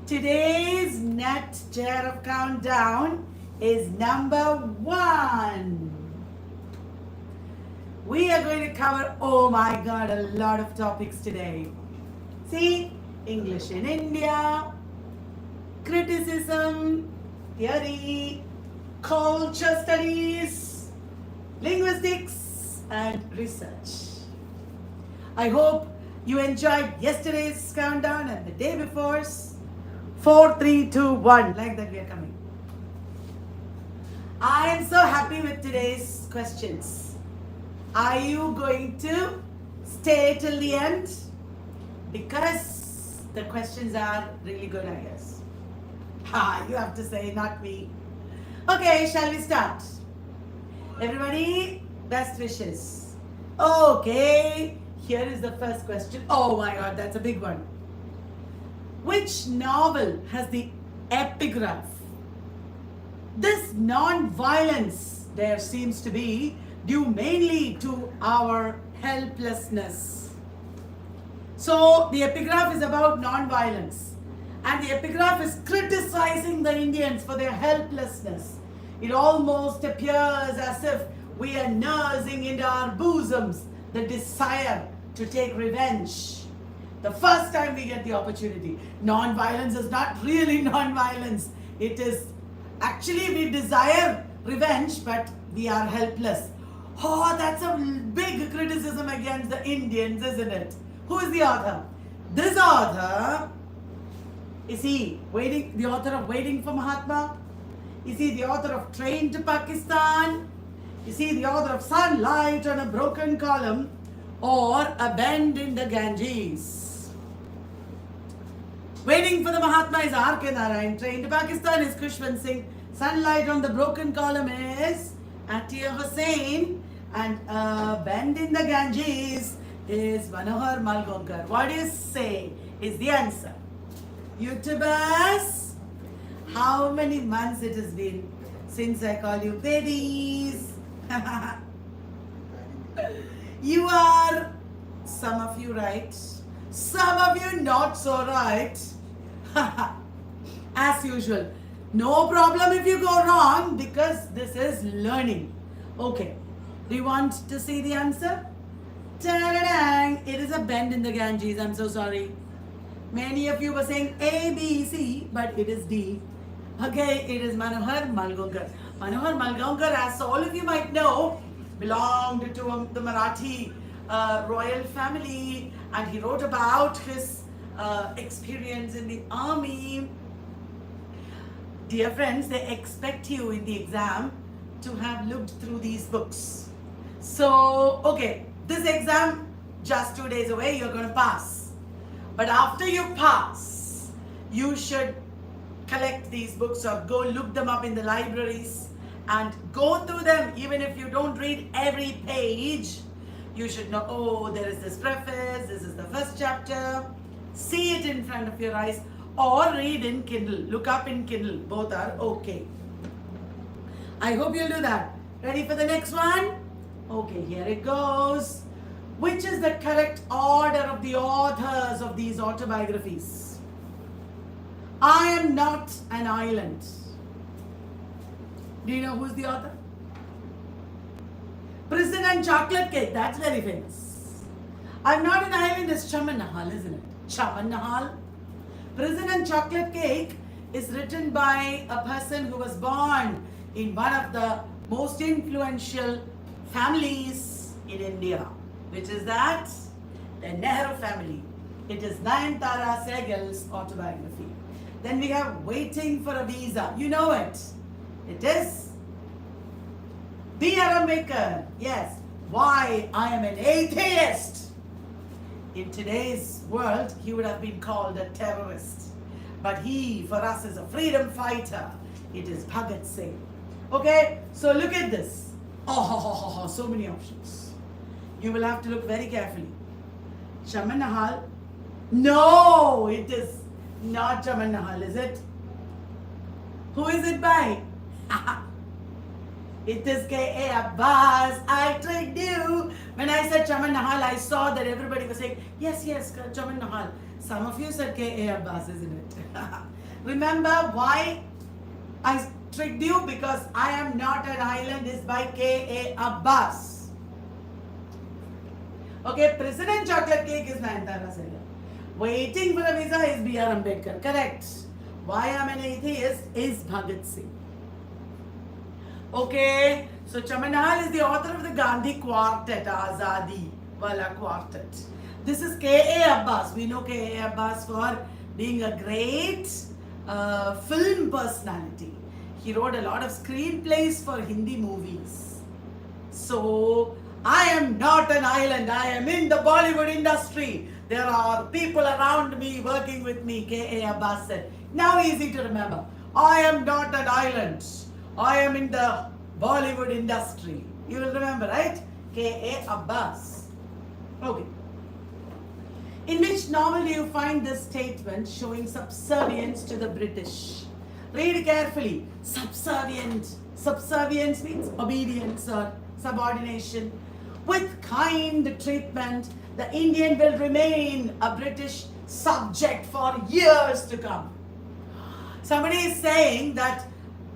Today's net JRF countdown is number 1. We are going to cover, oh my god, a lot of topics today. See, English in India, criticism, theory, culture studies, linguistics, and research. I hope you enjoyed yesterday's countdown and the day before's. 4, 3, 2, 1. Like that we are coming. I am so happy with today's questions. Are you going to stay till the end? Because the questions are really good, I guess. You have to say, not me. Okay, shall we start? Everybody, best wishes. Okay, here is the first question. Oh my god, that's a big one. Which novel has the epigraph? This non-violence there seems to be due mainly to our helplessness. So the epigraph is about non-violence, and the epigraph is criticizing the Indians for their helplessness. It almost appears as if we are nursing into our bosoms the desire to take revenge. The first time we get the opportunity. Non-violence is not really non-violence. It is actually we desire revenge, but we are helpless. Oh, that's a big criticism against the Indians, isn't it? Who is the author? This author, is he the author of Waiting for Mahatma? Is he the author of Train to Pakistan? Is he the author of Sunlight on a Broken Column? Or A Bend in the Ganges? Waiting for the Mahatma is R.K. Narayan. Train to Pakistan is Khushwant Singh. Sunlight on the Broken Column is Atiya Hussain. And Bend in the Ganges is Manohar Malgonkar. What do you say is the answer? YouTubers, how many months it has been since I call you babies? You are, some of you right, some of you not so right. As usual, no problem if you go wrong, because this is learning. Okay, do you want to see the answer? Ta-da-dang! It is A Bend in the Ganges. I'm so sorry. Many of you were saying A, B, C, but it is D. Okay, it is Manohar Malgonkar. Manohar Malgonkar, as all of you might know, belonged to the Marathi royal family, and he wrote about his experience in the army. Dear friends, they expect you in the exam to have looked through these books. So, okay, this exam just 2 days away, you're going to pass. But after you pass, you should collect these books or go look them up in the libraries and go through them. Even if you don't read every page, you should know, oh, there is this preface, this is the first chapter. See it in front of your eyes, or read in Kindle. Look up in Kindle. Both are okay. I hope you'll do that. Ready for the next one? Okay, here it goes. Which is the correct order of the authors of these autobiographies? I Am Not an Island. Do you know who's the author? Prison and Chocolate Cake. That's very famous. I'm Not an Island is Chaman Nahal, isn't it? Chaman Nahal. Prison and Chocolate Cake is written by a person who was born in one of the most influential families in India. Which is that? The Nehru family. It is Nayanthara Sehgal's autobiography. Then we have Waiting for a Visa. You know it. It is B.R. Ambedkar. Yes. Why I am an atheist. In today's world, he would have been called a terrorist. But he, for us, is a freedom fighter. It is Bhagat Singh. Okay, so look at this. Oh, so many options. You will have to look very carefully. Chaman Nahal. No, it is not Chaman Nahal, is it? Who is it by? It is K.A. Abbas. I tricked you. When I said Chaman Nahal, I saw that everybody was saying, yes, Chaman Nahal. Some of you said K.A. Abbas, isn't it? Remember why I tricked you? Because I am not an island is by K.A. Abbas. Okay, President Chocolate Cake is Nayantara Selvam. Waiting for a visa is B.R. Ambedkar. Correct. Why I am an atheist is Bhagat Singh. Okay, so Chamanahal is the author of the Gandhi Quartet, Azadi Wala Quartet. This is K.A. Abbas. We know K.A. Abbas for being a great film personality. He wrote a lot of screenplays for Hindi movies. So, I am not an island. I am in the Bollywood industry. There are people around me working with me, K.A. Abbas said. Now easy to remember. I am not an island. I am in the Bollywood industry. You will remember, right? K.A. Abbas. Okay. In which novel do you find this statement showing subservience to the British? Read carefully. Subservient. Subservience means obedience or subordination. With kind treatment, the Indian will remain a British subject for years to come. Somebody is saying that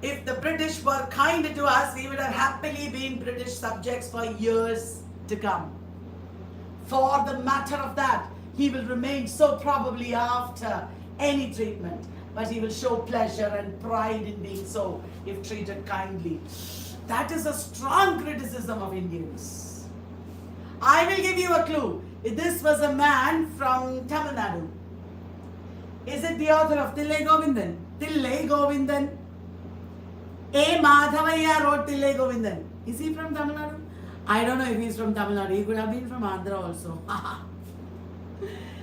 if the British were kind to us, we would have happily been British subjects for years to come. For the matter of that, he will remain so probably after any treatment, but he will show pleasure and pride in being so if treated kindly. That is a strong criticism of Indians. I will give you a clue. This was a man from Tamil Nadu. Is it the author of Tillai Govindan? Tillai Govindan. A. Madhavaya wrote Tillai Govindan. Is he from Tamil Nadu? I don't know if he's from Tamil Nadu. He could have been from Andhra also.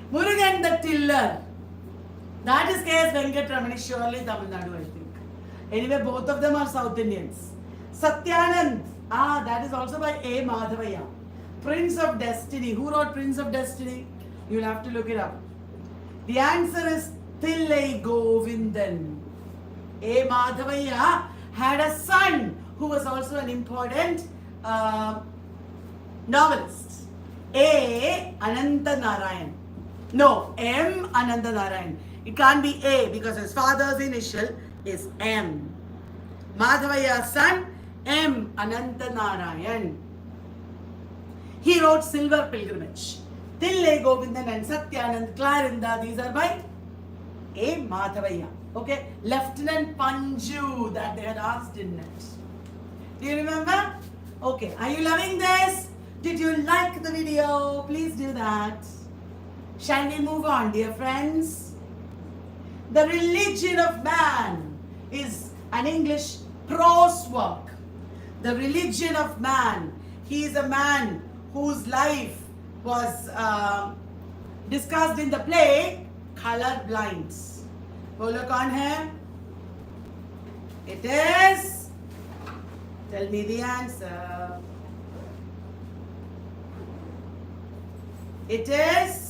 Murugan the Tiller. That is K.S. Venkatramani, surely Tamil Nadu, I think. Anyway, both of them are South Indians. Satyanand. That is also by A. Madhavaya. Prince of Destiny. Who wrote Prince of Destiny? You'll have to look it up. The answer is Tillai Govindan. A. Madhavaya had a son who was also an important novelist. A. Ananta Narayan. No, M. Ananta Narayan. It can't be A because his father's initial is M. Madhavaya's son, M. Ananta Narayan. He wrote Silver Pilgrimage. Tillai Govindan and Satyanand Clarinda, these are by A. Madhavaya. Okay, Lieutenant Panju that they had asked in it. Do you remember? Okay, are you loving this? Did you like the video? Please do that. Shall we move on, dear friends? The Religion of Man is an English prose work. The Religion of Man. He is a man whose life was discussed in the play Color Blinds. Bolo kaun hai? It is. Tell me the answer. It is.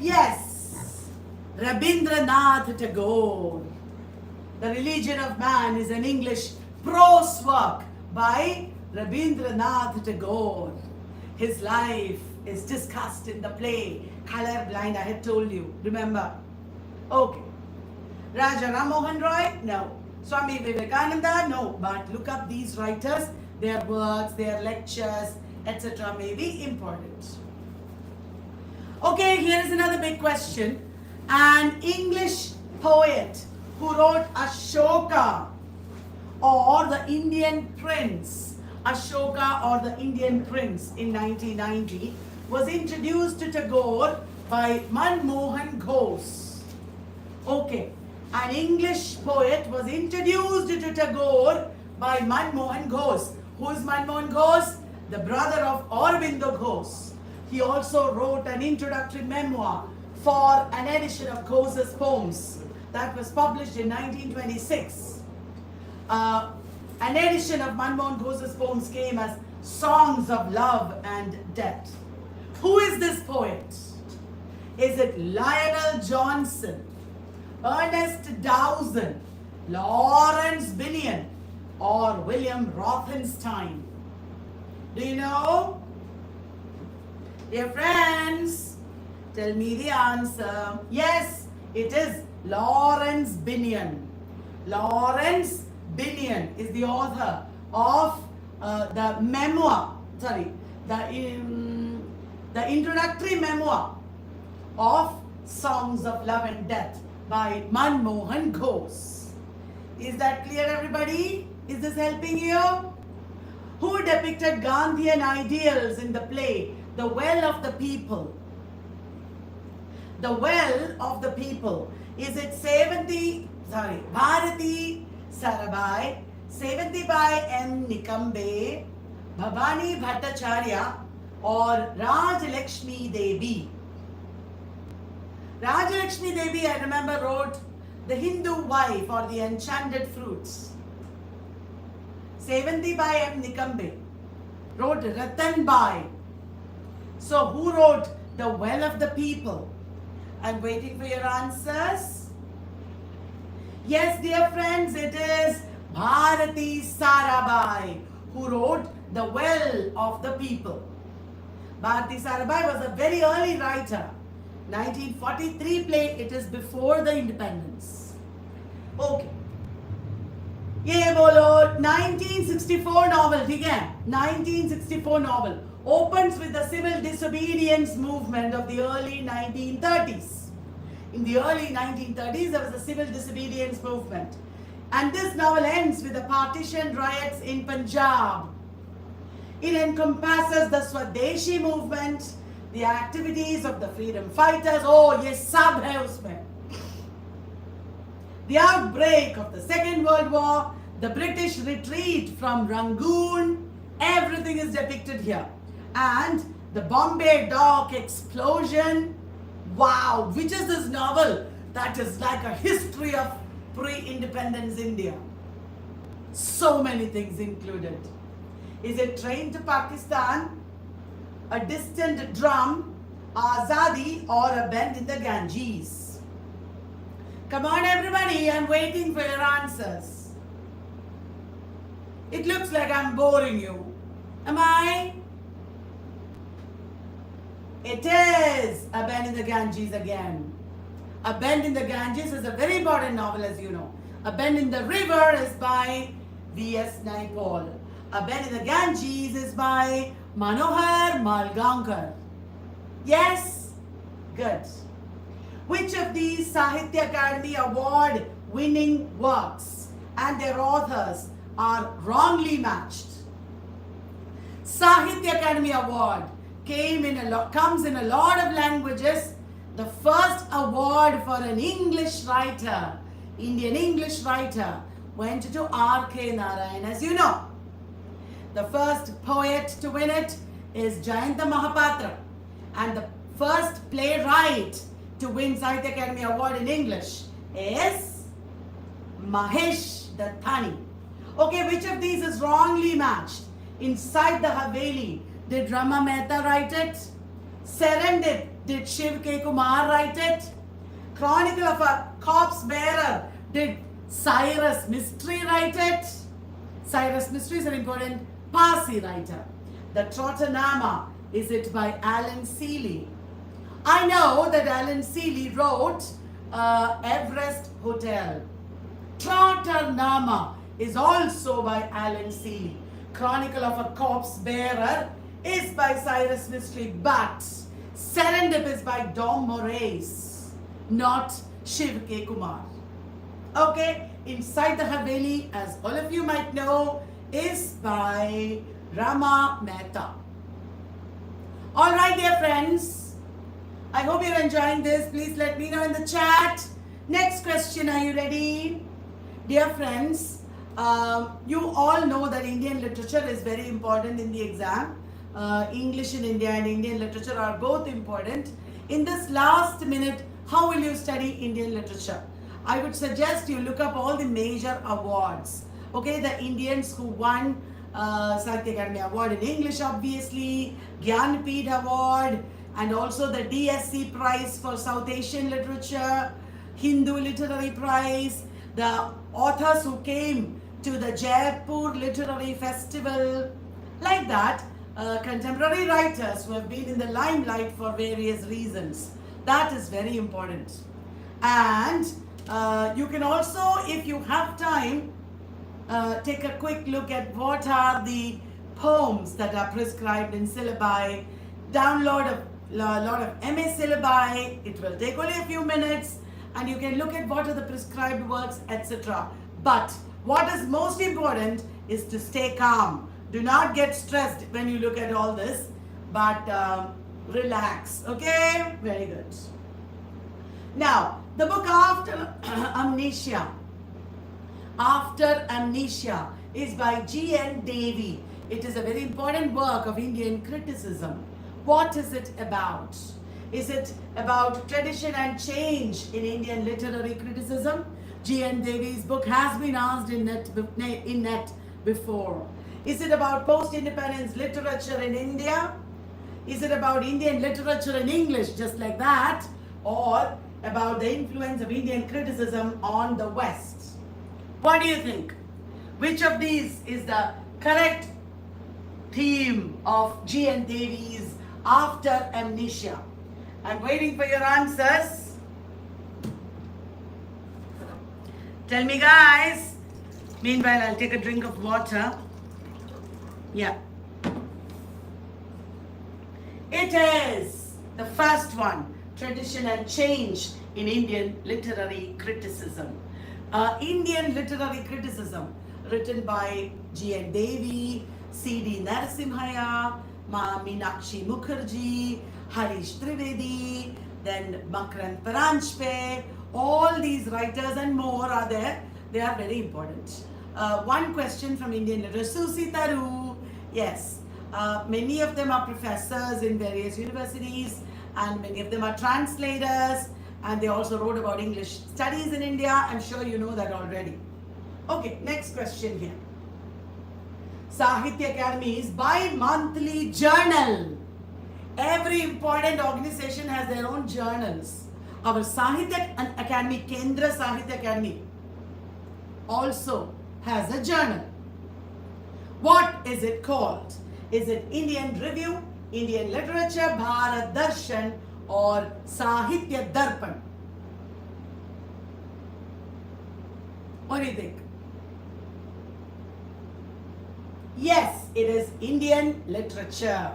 Yes. Rabindranath Tagore. The Religion of Man is an English prose work by Rabindranath Tagore. His life is discussed in the play Color Blind. I had told you. Remember? Okay. Raja Ram Mohan Roy? No. Swami Vivekananda? No. But look up these writers. Their works, their lectures, etc. may be important. Okay, here is another big question. An English poet who wrote Ashoka or the Indian Prince, Ashoka or the Indian Prince in 1990 was introduced to Tagore by Manmohan Ghosh. Okay, an English poet was introduced to Tagore by Manmohan Ghosh. Who is Manmohan Ghosh? The brother of Aurobindo Ghosh. He also wrote an introductory memoir for an edition of Ghosh's poems that was published in 1926. An edition of Manmohan Ghosh's poems came as Songs of Love and Death. Who is this poet? Is it Lionel Johnson, Ernest Dowson, Lawrence Binion, or William Rothenstein? Do you know? Dear friends, tell me the answer. Yes, it is Lawrence Binion. Lawrence Binion is the author of the memoir, the introductory memoir of Songs of Love and Death by Manmohan Ghosh. Is that clear, everybody? Is this helping you? Who depicted Gandhian ideals in the play The Well of the People? The Well of the People. Is it Bharati Sarabhai, Sevantibai M. Nikambe, Bhavani Bhattacharya, or Rajalakshmi Devi? Rajalakshmi Devi, I remember, wrote The Hindu Wife or The Enchanted Fruits. Sevantibai M. Nikambe wrote Ratanbai. So who wrote The Well of the People? I'm waiting for your answers. Yes, dear friends, it is Bharati Sarabhai who wrote The Well of the People. Bharati Sarabhai was a very early writer. 1943 play, it is before the independence. Okay. ये बोलो 1964 novel, ठीक है? 1964 novel opens with the civil disobedience movement of the early 1930s. In the early 1930s, there was a civil disobedience movement. And this novel ends with the partition riots in Punjab. It encompasses the Swadeshi movement, the activities of the freedom fighters. Oh, ये सब है उसमें. The outbreak of the Second World War, the British retreat from Rangoon, everything is depicted here. And the Bombay Dock explosion. Wow, which is this novel that is like a history of pre-independence India? So many things included. Is it Train to Pakistan, A Distant Drum, Azadi, or A Bend in the Ganges? Come on, everybody, I'm waiting for your answers. It looks like I'm boring you. Am I? It is A Bend in the Ganges again. A Bend in the Ganges is a very important novel, as you know. A Bend in the River is by V.S. Naipaul. A Bend in the Ganges is by Manohar Malgaonkar. Yes? Good. Which of these Sahitya Akademi Award winning works and their authors are wrongly matched? Sahitya Akademi Award comes in a lot of languages. The first award for an English writer, Indian English writer, went to R.K. Narayan, as you know. The first poet to win it is Jayanta Mahapatra. And the first playwright to win Sahitya Akademi Award in English is Mahesh Dattani. Okay, which of these is wrongly matched? Inside the Haveli, did Rama Mehta write it? Serendip, did Shiv K. Kumar write it? Chronicle of a Corpse Bearer, did Cyrus Mistry write it? Cyrus Mistry is an important Parsi writer. The Trottanama, is it by Alan Seeley? I know that Alan Seeley wrote Everest Hotel. Trottanama is also by Alan Seeley. Chronicle of a Corpse Bearer is by Cyrus Mistry, but Serendip is by Dom Moraes, not Shiv K. Kumar. Okay, Inside the Haveli, as all of you might know, is by Rama Mehta. All right, dear friends, I hope you're enjoying this. Please let me know in the chat. Next question, are you ready? Dear friends, you all know that Indian literature is very important in the exam. English in India and Indian literature are both important. In this last minute, how will you study Indian literature? I would suggest you look up all the major awards. Okay, the Indians who won Sahitya Akademi Award in English, obviously, Gyanpith Award, and also the DSC Prize for South Asian Literature, Hindu Literary Prize, the authors who came to the Jaipur Literary Festival, like that. contemporary writers who have been in the limelight for various reasons. That is very important. And you can also, if you have time, take a quick look at what are the poems that are prescribed in syllabi. Download a lot of MA syllabi. It will take only a few minutes and you can look at what are the prescribed works, etc. But what is most important is to stay calm. Do not get stressed when you look at all this, but relax. Okay? Very good. Now, the book After Amnesia. After Amnesia is by G.N. Davy. It is a very important work of Indian criticism. What is it about? Is it about tradition and change in Indian literary criticism? G.N. Davy's book has been asked in net before. Is it about post-independence literature in India? Is it about Indian literature in English, just like that? Or about the influence of Indian criticism on the West? What do you think? Which of these is the correct theme of G.N. Davy's After Amnesia? I'm waiting for your answers. Tell me, guys. Meanwhile, I'll take a drink of water. Yeah. It is the first one, tradition and change in Indian literary criticism. Indian literary criticism, written by G.N. Davy, C.D. Narasimhaya, Meenakshi Mukherjee, Harish Trivedi, then Makrand Paranjpe. All these writers and more are there. They are very important. One question from Indian literature, Susi Taru. Yes, many of them are professors in various universities and many of them are translators, and they also wrote about English studies in India. I'm sure you know that already. Okay, next question here. Sahitya Academy's bi-monthly journal. Every important organization has their own journals. Our Sahitya Academy, Kendra Sahitya Academy, also has a journal. What is it called? Is it Indian Review, Indian Literature, Bharat Darshan, or Sahitya Darpan? What do you think? Yes, it is Indian Literature.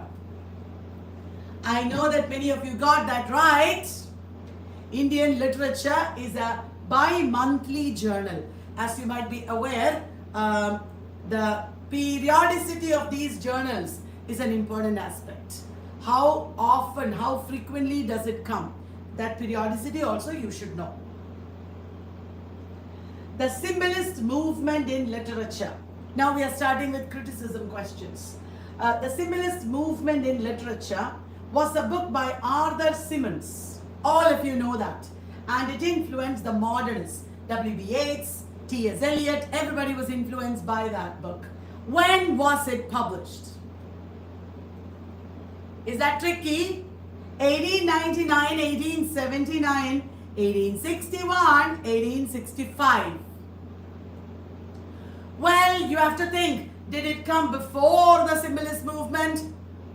I know that many of you got that right. Indian Literature is a bi-monthly journal. As you might be aware, the periodicity of these journals is an important aspect. How often, how frequently does it come? That periodicity also you should know. The symbolist movement in literature. Now we are starting with criticism questions. The symbolist movement in literature was a book by Arthur Symons. All of you know that. And it influenced the modernists. W.B. Yeats, T.S. Eliot, everybody was influenced by that book. When was it published? Is that tricky? 1899, 1879, 1861, 1865. Well, you have to think, did it come before the symbolist movement,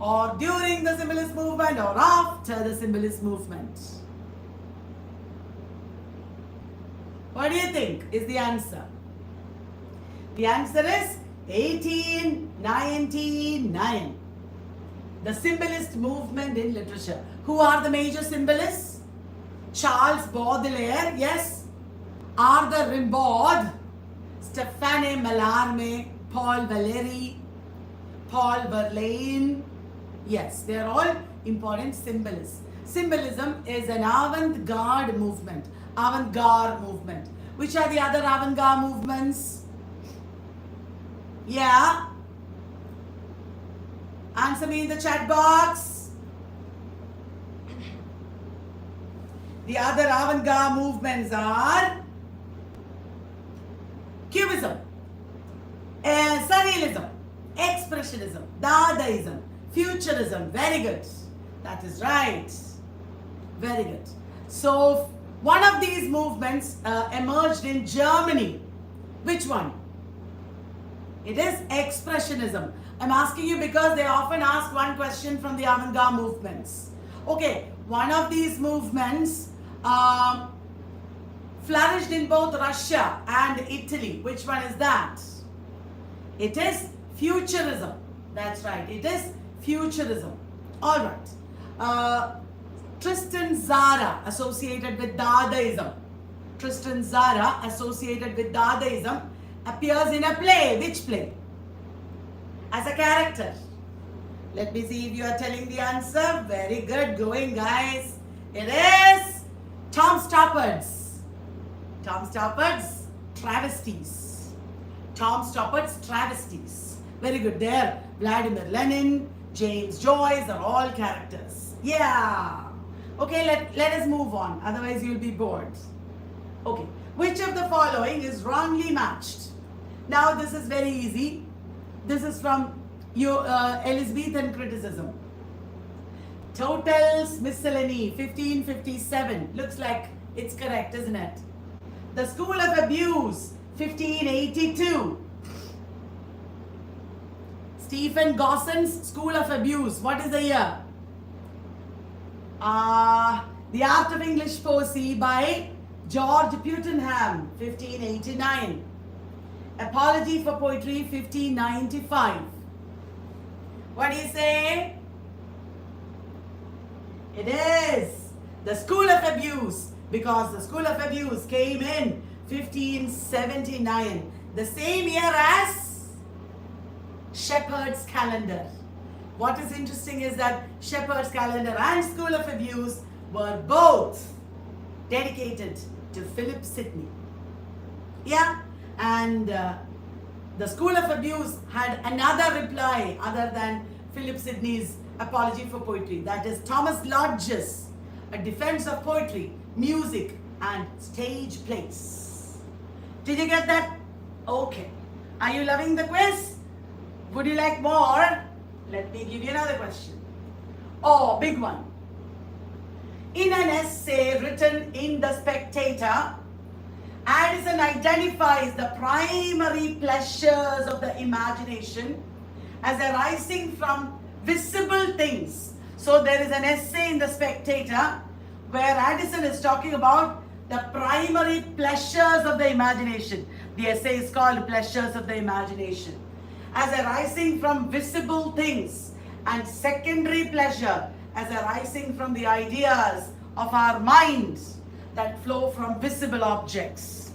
or during the symbolist movement, or after the symbolist movement? What do you think is the answer? The answer is 1899. The symbolist movement in literature. Who are the major symbolists? Charles Baudelaire, yes. Arthur Rimbaud, Stéphane Mallarmé, Paul Valéry, Paul Verlaine. Yes, they are all important symbolists. Symbolism is an avant-garde movement. Avant-garde movement. Which are the other avant-garde movements? Yeah. Answer me in the chat box. The other avant-garde movements are Cubism, Surrealism, Expressionism, Dadaism, Futurism. Very good. That is right. Very good. So, one of these movements emerged in Germany. Which one? It is Expressionism. I'm asking you because they often ask one question from the avant-garde movements. Okay, one of these movements flourished in both Russia and Italy. Which one is that? It is Futurism. That's right. It is Futurism. All right. Tristan Tzara associated with Dadaism. Tristan Tzara associated with Dadaism appears in a play. Which play? As a character. Let me see if you are telling the answer. Very good. Going, guys. It is Tom Stoppard's. Tom Stoppard's Travesties. Tom Stoppard's Travesties. Very good. There, Vladimir Lenin, James Joyce are all characters. Yeah. Okay, let us move on. Otherwise, you'll be bored. Okay. Which of the following is wrongly matched? Now, this is very easy. This is from your Elizabethan criticism. Totals Miscellany, 1557. Looks like it's correct, isn't it? The School of Abuse, 1582. Stephen Gosson's School of Abuse. What is the year? The Art of English Poesy by George Putenham, 1589. Apology for Poetry, 1595. What do you say? It is the School of Abuse, because the School of Abuse came in 1579, the same year as Shepherd's Calendar. What is interesting is that Shepherd's Calendar and School of Abuse were both dedicated to Philip Sidney. Yeah, and the School of Abuse had another reply other than Philip Sidney's Apology for Poetry. That is Thomas Lodge's A Defense of Poetry, Music and Stage Plays. Did you get that? Okay. Are you loving the quiz? Would you like more? Let me give you another question. Oh, big one. In an essay written in The Spectator, Addison identifies the primary pleasures of the imagination as arising from visible things. So there is an essay in The Spectator where Addison is talking about the primary pleasures of the imagination. The essay is called Pleasures of the Imagination. As arising from visible things, and secondary pleasure as arising from the ideas of our minds that flow from visible objects.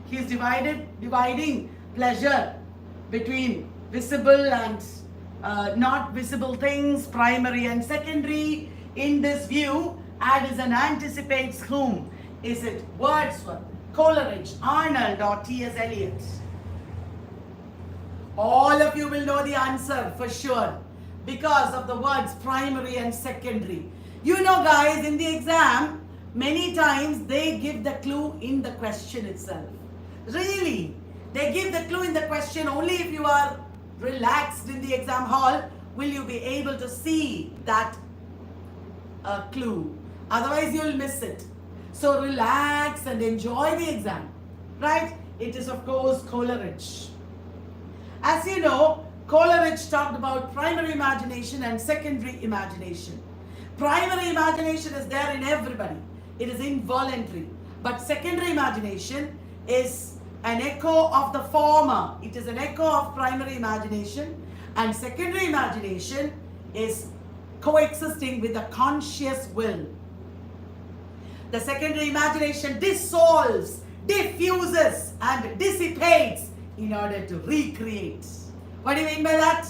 He is dividing pleasure between visible and not visible things, primary and secondary. In this view, Addison anticipates whom? Is it Wordsworth, Coleridge, Arnold, or T.S. Eliot? All of you will know the answer for sure because of the words primary and secondary. You know, guys, in the exam, many times they give the clue in the question itself. Really, they give the clue in the question. Only if you are relaxed in the exam hall will you be able to see that clue. Otherwise, you will miss it. So relax and enjoy the exam, right? It is, of course, Coleridge. As you know, Coleridge talked about primary imagination and secondary imagination. Primary imagination is there in everybody. It is involuntary. But secondary imagination is an echo of the former. It is an echo of primary imagination. And secondary imagination is coexisting with the conscious will. The secondary imagination dissolves, diffuses, and dissipates in order to recreate. What do you mean by that?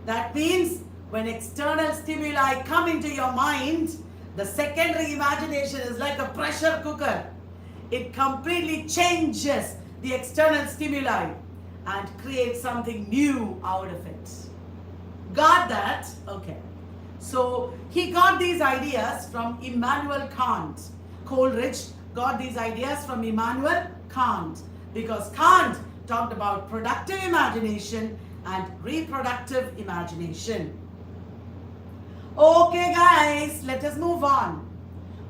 That means when external stimuli come into your mind, the secondary imagination is like a pressure cooker. It completely changes the external stimuli and creates something new out of it. Got that? Okay. So he got these ideas from Immanuel Kant. Coleridge got these ideas from Immanuel Kant because Kant talked about productive imagination and reproductive imagination. Okay, guys, let us move on.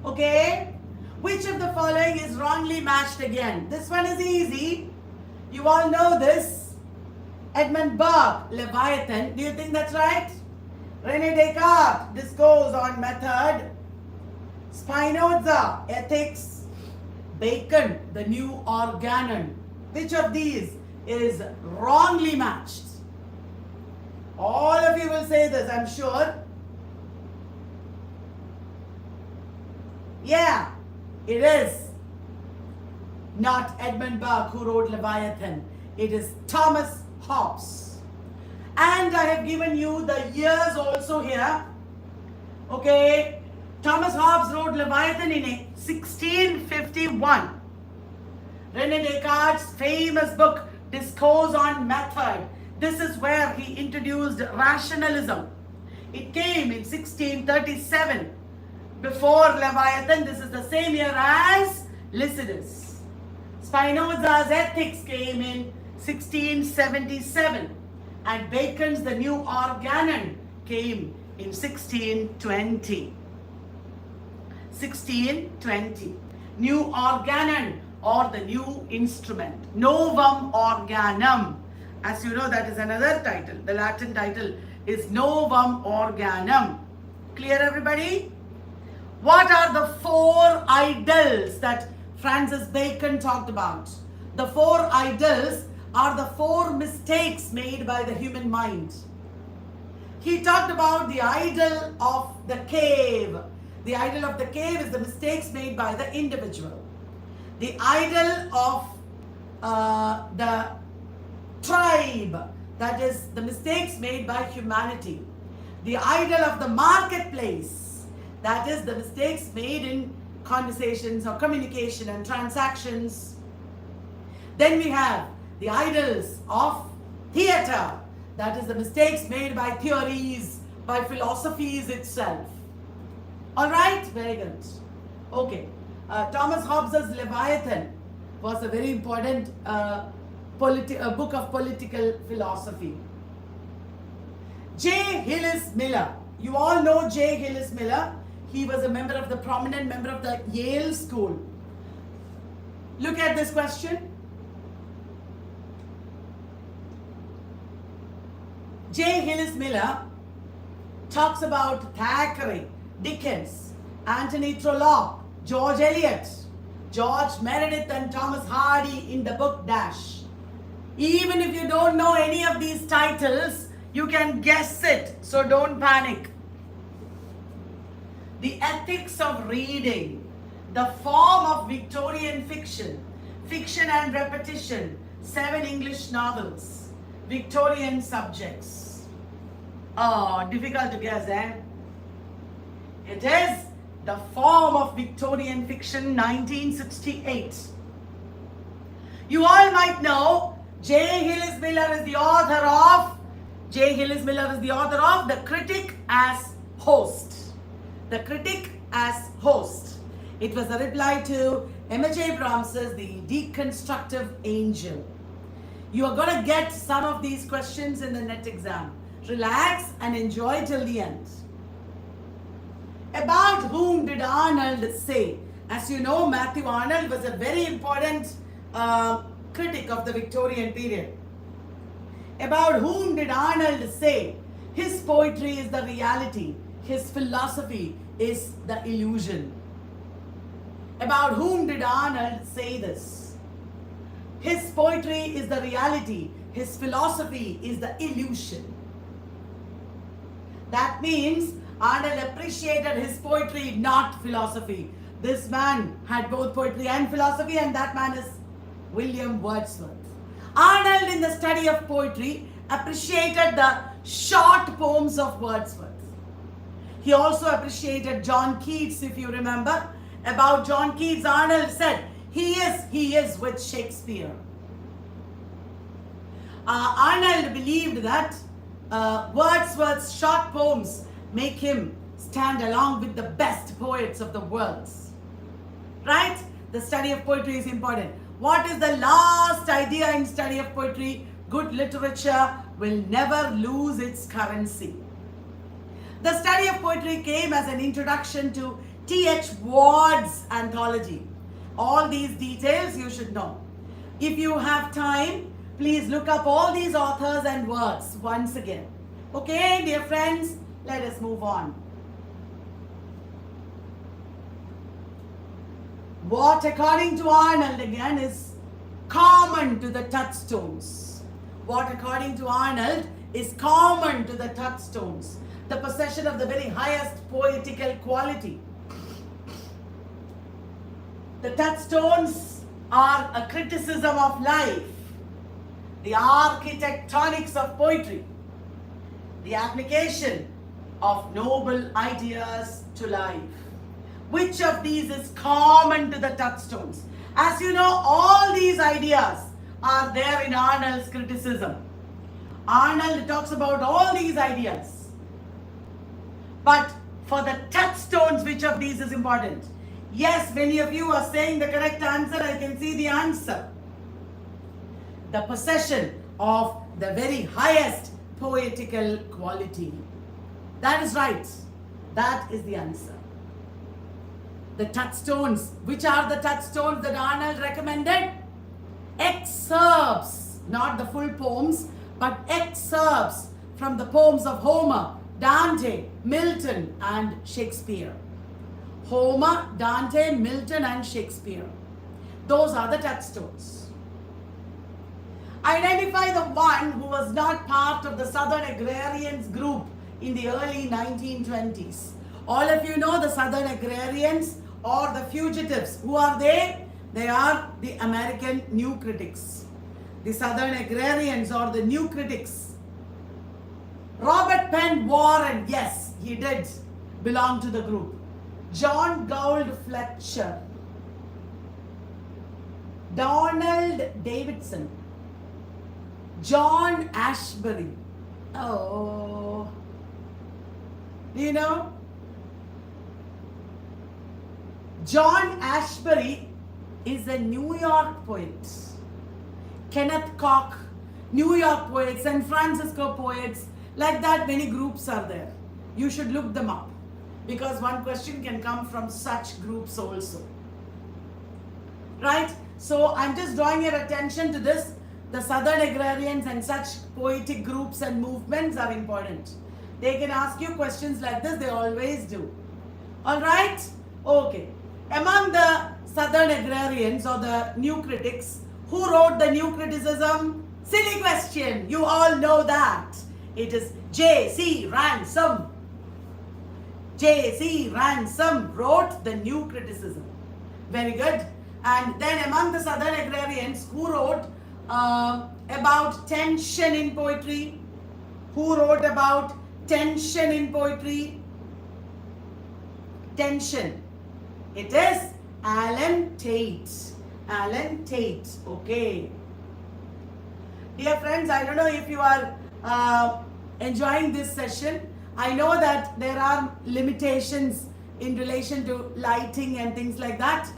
Okay, which of the following is wrongly matched again? This one is easy. You all know this. Edmund Burke, Leviathan. Do you think that's right? René Descartes, Discourse on Method. Spinoza, Ethics. Bacon, The New Organon. Which of these is wrongly matched? All of you will say this, I'm sure. Yeah, it is not Edmund Burke who wrote Leviathan. It is Thomas Hobbes. And I have given you the years also here. Okay, Thomas Hobbes wrote Leviathan in 1651. René Descartes' famous book, Discourse on Method. This is where he introduced rationalism. It came in 1637. Before Leviathan, this is the same year as Lycidas. Spinoza's Ethics came in 1677. And Bacon's The New Organon came in 1620. 1620. New Organon, or the new instrument. Novum Organum. As you know, that is another title. The Latin title is Novum Organum. Clear, everybody? What are the 4 idols that Francis Bacon talked about? The 4 idols are the 4 mistakes made by the human mind. He talked about the idol of the cave. The idol of the cave is the mistakes made by the individual. The idol of the tribe, that is the mistakes made by humanity. The idol of the marketplace, that is the mistakes made in conversations or communication and transactions. Then we have the idols of theater, that is the mistakes made by theories, by philosophies itself. Alright, very good. Okay, Thomas Hobbes' Leviathan was a very important book of political philosophy. J. Hillis Miller. You all know J. Hillis Miller. He was a prominent member of the Yale School. Look at this question. J. Hillis Miller talks about Thackeray, Dickens, Anthony Trollope, George Eliot, George Meredith and Thomas Hardy in the book Dash. Even if you don't know any of these titles, you can guess it, so don't panic. The ethics of reading, the form of Victorian fiction, fiction and repetition, 7 English novels, Victorian subjects. Oh, difficult to guess, eh? It is the form of Victorian fiction, 1968. You all might know J. Hillis Miller is the author of The Critic as Host. The Critic as Host. It was a reply to Emma J. Brahms's The Deconstructive Angel. You are going to get some of these questions in the NET exam. Relax and enjoy till the end. About whom did Arnold say? As you know, Matthew Arnold was a very important critic of the Victorian period. About whom did Arnold say? His poetry is the reality. His philosophy is the illusion. About whom did Arnold say this? His poetry is the reality. His philosophy is the illusion. That means Arnold appreciated his poetry, not philosophy. This man had both poetry and philosophy, and that man is William Wordsworth. Arnold, in the study of poetry, appreciated the short poems of Wordsworth. He also appreciated John Keats, if you remember. About John Keats, Arnold said, he is with Shakespeare. Arnold believed that Wordsworth's short poems make him stand along with the best poets of the world. Right? The study of poetry is important. What is the last idea in study of poetry? Good literature will never lose its currency. The study of poetry came as an introduction to T.H. Ward's anthology. All these details you should know. If you have time, Please look up all these authors and works once again. Okay, dear friends, let us move on. What, according to Arnold, again, is common to the touchstones? What, according to Arnold, is common to the touchstones? The possession of the very highest poetical quality. The touchstones are a criticism of life, the architectonics of poetry, the application of noble ideas to life. Which of these is common to the touchstones? As you know, all these ideas are there in Arnold's criticism. Arnold talks about all these ideas. But for the touchstones, which of these is important? Yes, many of you are saying the correct answer. I can see the answer. The possession of the very highest poetical quality. That is right. That is the answer. The touchstones. Which are the touchstones that Arnold recommended? Excerpts, not the full poems, but excerpts from the poems of Homer, Dante, Milton, and Shakespeare. Homer, Dante, Milton, and Shakespeare. Those are the touchstones. Identify the one who was not part of the Southern Agrarians group in the early 1920s. All of you know the Southern Agrarians or the fugitives. Who are they? They are the American New Critics. The Southern Agrarians or the New Critics. Robert Penn Warren, yes, he did belong to the group. John Gould Fletcher. Donald Davidson. John Ashbery. Oh. Do you know? John Ashbery is a New York poet. Kenneth Koch, New York poets, San Francisco poets, like that many groups are there. You should look them up because one question can come from such groups also. Right? So I'm just drawing your attention to this. The Southern Agrarians and such poetic groups and movements are important. They can ask you questions like this, they always do. Alright? Okay. Among the Southern Agrarians or the New Critics, who wrote the New Criticism? Silly question, you all know that. It is J.C. Ransom. J.C. Ransom wrote the New Criticism. Very good. And then among the Southern Agrarians, who wrote about tension in poetry? Who wrote about tension in poetry? Tension. It is Alan Tate. Alan Tate. Okay. Dear friends, I don't know if you are enjoying this session. I know that there are limitations in relation to lighting and things like that.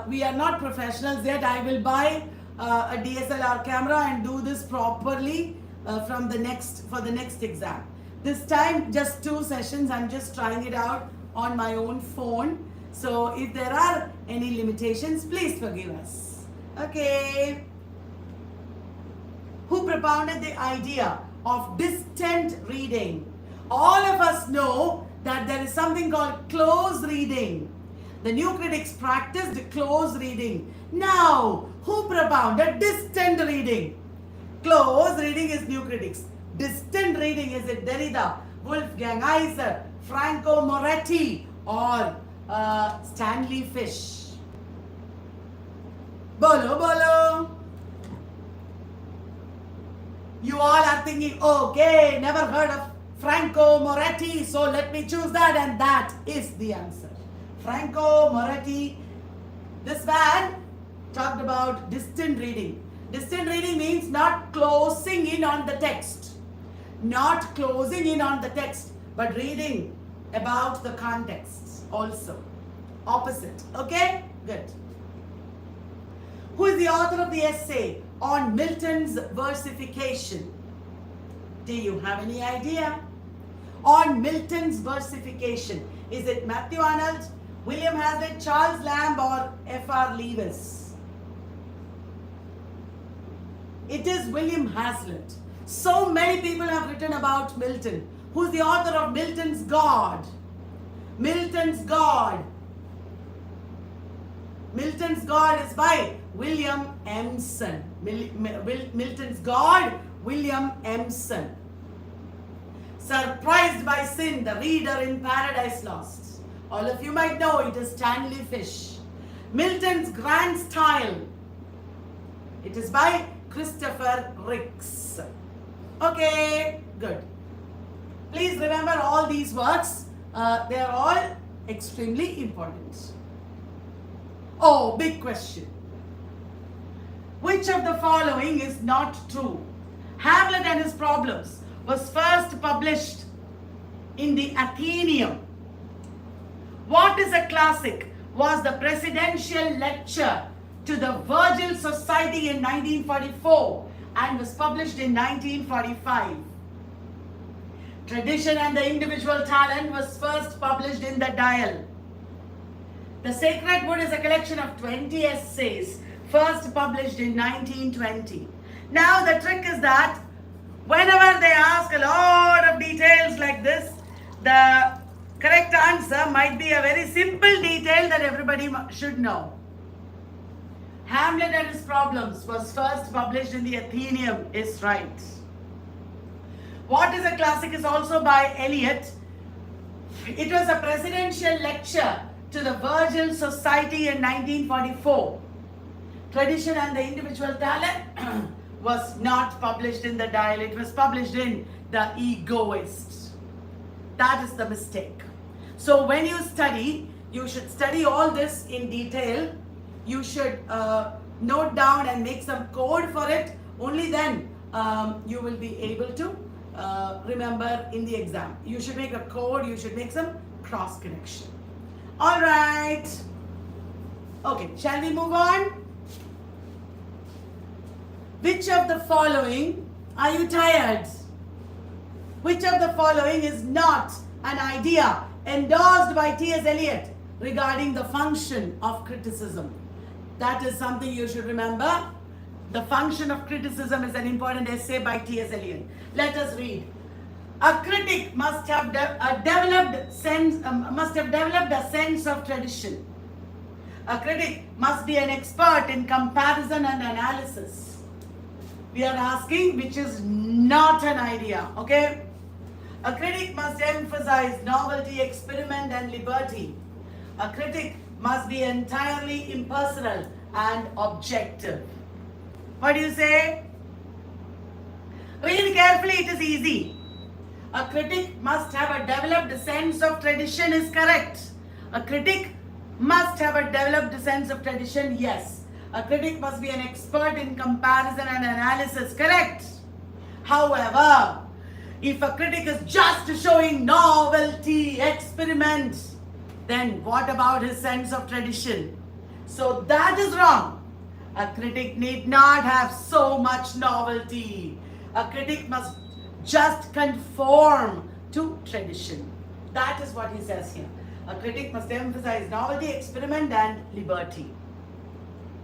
We are not professionals yet. I will buy a DSLR camera and do this properly for the next exam. This time just 2 sessions. I'm just trying it out on my own phone. So if there are any limitations, please forgive us. Okay. Who propounded the idea of distant reading? All of us know that there is something called close reading. The New Critics practiced close reading. Now, who propounded distant reading? Close reading is New Critics. Distant reading, is it Derrida, Wolfgang Iser, Franco Moretti, or Stanley Fish? Bolo, bolo. You all are thinking, okay, never heard of Franco Moretti, so let me choose that, and that is the answer. Franco Moretti, this man talked about distant reading. Distant reading means not closing in on the text. Not closing in on the text, but reading about the context also. Opposite. Okay? Good. Who is the author of the essay on Milton's versification? Do you have any idea? On Milton's versification. Is it Matthew Arnold, William Hazlitt, Charles Lamb, or F.R. Lewis? It is William Hazlitt. So many people have written about Milton. Who's the author of Milton's God? Milton's God. Milton's God is by William Emerson. Milton's God, William Emerson. Surprised by Sin, the reader in Paradise Lost. All of you might know it is Stanley Fish. Milton's Grand Style. It is by Christopher Ricks. Okay, good. Please remember all these works. They are all extremely important. Oh, big question. Which of the following is not true? Hamlet and His Problems was first published in the Athenaeum. What is a Classic was the presidential lecture to the Virgil Society in 1944 and was published in 1945. Tradition and the Individual Talent was first published in the Dial. The Sacred Wood is a collection of 20 essays, first published in 1920. Now the trick is that whenever they ask a lot of details like this, the correct answer might be a very simple detail that everybody should know. Hamlet and His Problems was first published in the Athenaeum is right. What is a Classic is also by Eliot. It was a presidential lecture to the Virgil Society in 1944. Tradition and the Individual Talent was not published in the Dial. It was published in the Egoist. That is the mistake. So when you study, you should study all this in detail. You should note down and make some code for it. Only then you will be able to remember in the exam. You should make a code. You should make some cross connection. All right. Okay, shall we move on? Which of the following, are you tired? Which of the following is not an idea endorsed by T.S. Eliot regarding the function of criticism? That is something you should remember. The function of criticism is an important essay by T.S. Eliot. Let us read. A critic must have developed a sense of tradition. A critic must be an expert in comparison and analysis. We are asking which is not an idea, okay? A critic must emphasize novelty, experiment, and liberty. A critic must be entirely impersonal and objective. What do you say? Read carefully, it is easy. A critic must have a developed sense of tradition is correct. A critic must have a developed sense of tradition, yes. A critic must be an expert in comparison and analysis, correct. However, if a critic is just showing novelty, experiment, then what about his sense of tradition? So that is wrong. A critic need not have so much novelty. A critic must just conform to tradition. That is what he says here. A critic must emphasize novelty, experiment, and liberty.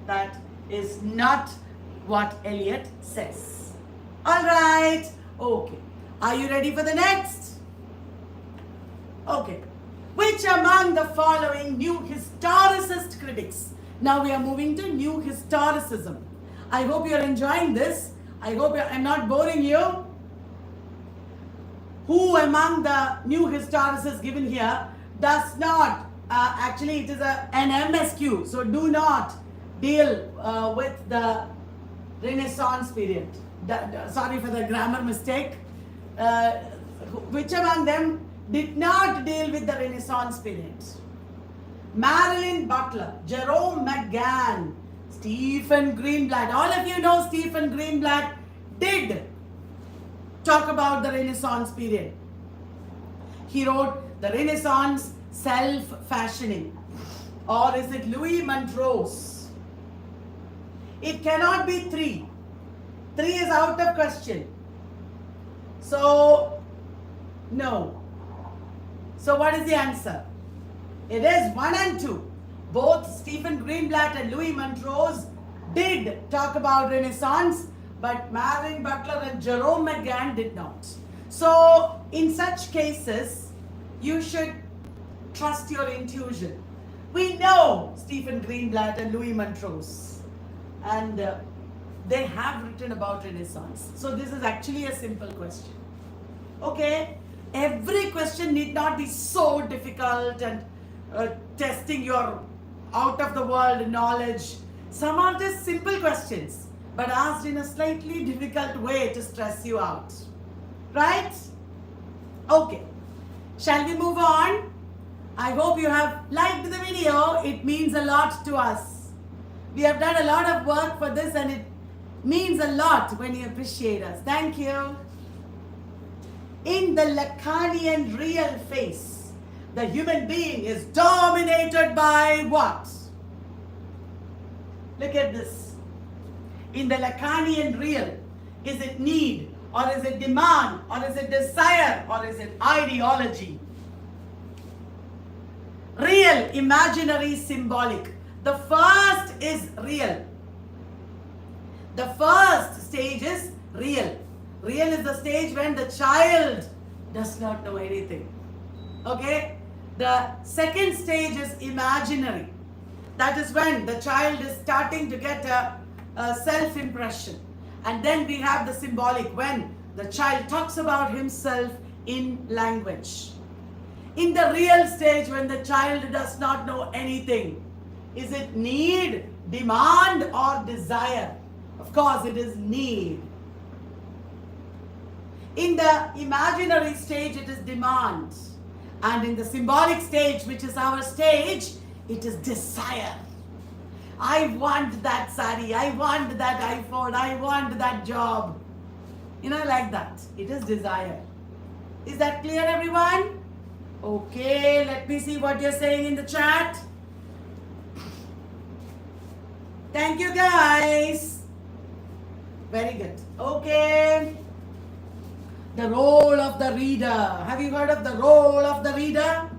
That is not what Eliot says. All right. Okay. Are you ready for the next? Okay. Which among the following new historicist critics? Now we are moving to new historicism. I hope you are enjoying this. I hope I'm not boring you. Who among the new historicists given here does not, actually it is an MSQ, so do not deal with the Renaissance period. Sorry for the grammar mistake. Which among them did not deal with the Renaissance period? Marilyn Butler, Jerome McGann, Stephen Greenblatt. All of you know Stephen Greenblatt did talk about the Renaissance period. He wrote The Renaissance Self-Fashioning. Or is it Louis Montrose? It cannot be 3. 3 is out of question. So, no. So what is the answer? It is 1 and 2. Both Stephen Greenblatt and Louis Montrose did talk about Renaissance, but Marilyn Butler and Jerome McGann did not. So, in such cases, you should trust your intuition. We know Stephen Greenblatt and Louis Montrose, and they have written about Renaissance. So, this is actually a simple question. Okay? Every question need not be so difficult and testing your out of the world knowledge. Some are just simple questions, but asked in a slightly difficult way to stress you out. Right? Okay. Shall we move on? I hope you have liked the video. It means a lot to us. We have done a lot of work for this and it means a lot when you appreciate us. Thank you. In the Lacanian real phase, the human being is dominated by what? Look at this. In the Lacanian real, is it need, or is it demand, or is it desire, or is it ideology? Real, imaginary, symbolic. The first is real. The first stage is real. Real is the stage when the child does not know anything. Okay? The second stage is imaginary. That is when the child is starting to get a self-impression. And then we have the symbolic, when the child talks about himself in language. In the real stage, when the child does not know anything, is it need, demand, or desire? Of course, it is need. In the imaginary stage, it is demand. And in the symbolic stage, which is our stage, it is desire. I want that sari, I want that iPhone, I want that job. You know, like that. It is desire. Is that clear, everyone? Okay, let me see what you're saying in the chat. Thank you, guys. Very good. Okay. The role of the reader. Have you heard of the role of the reader?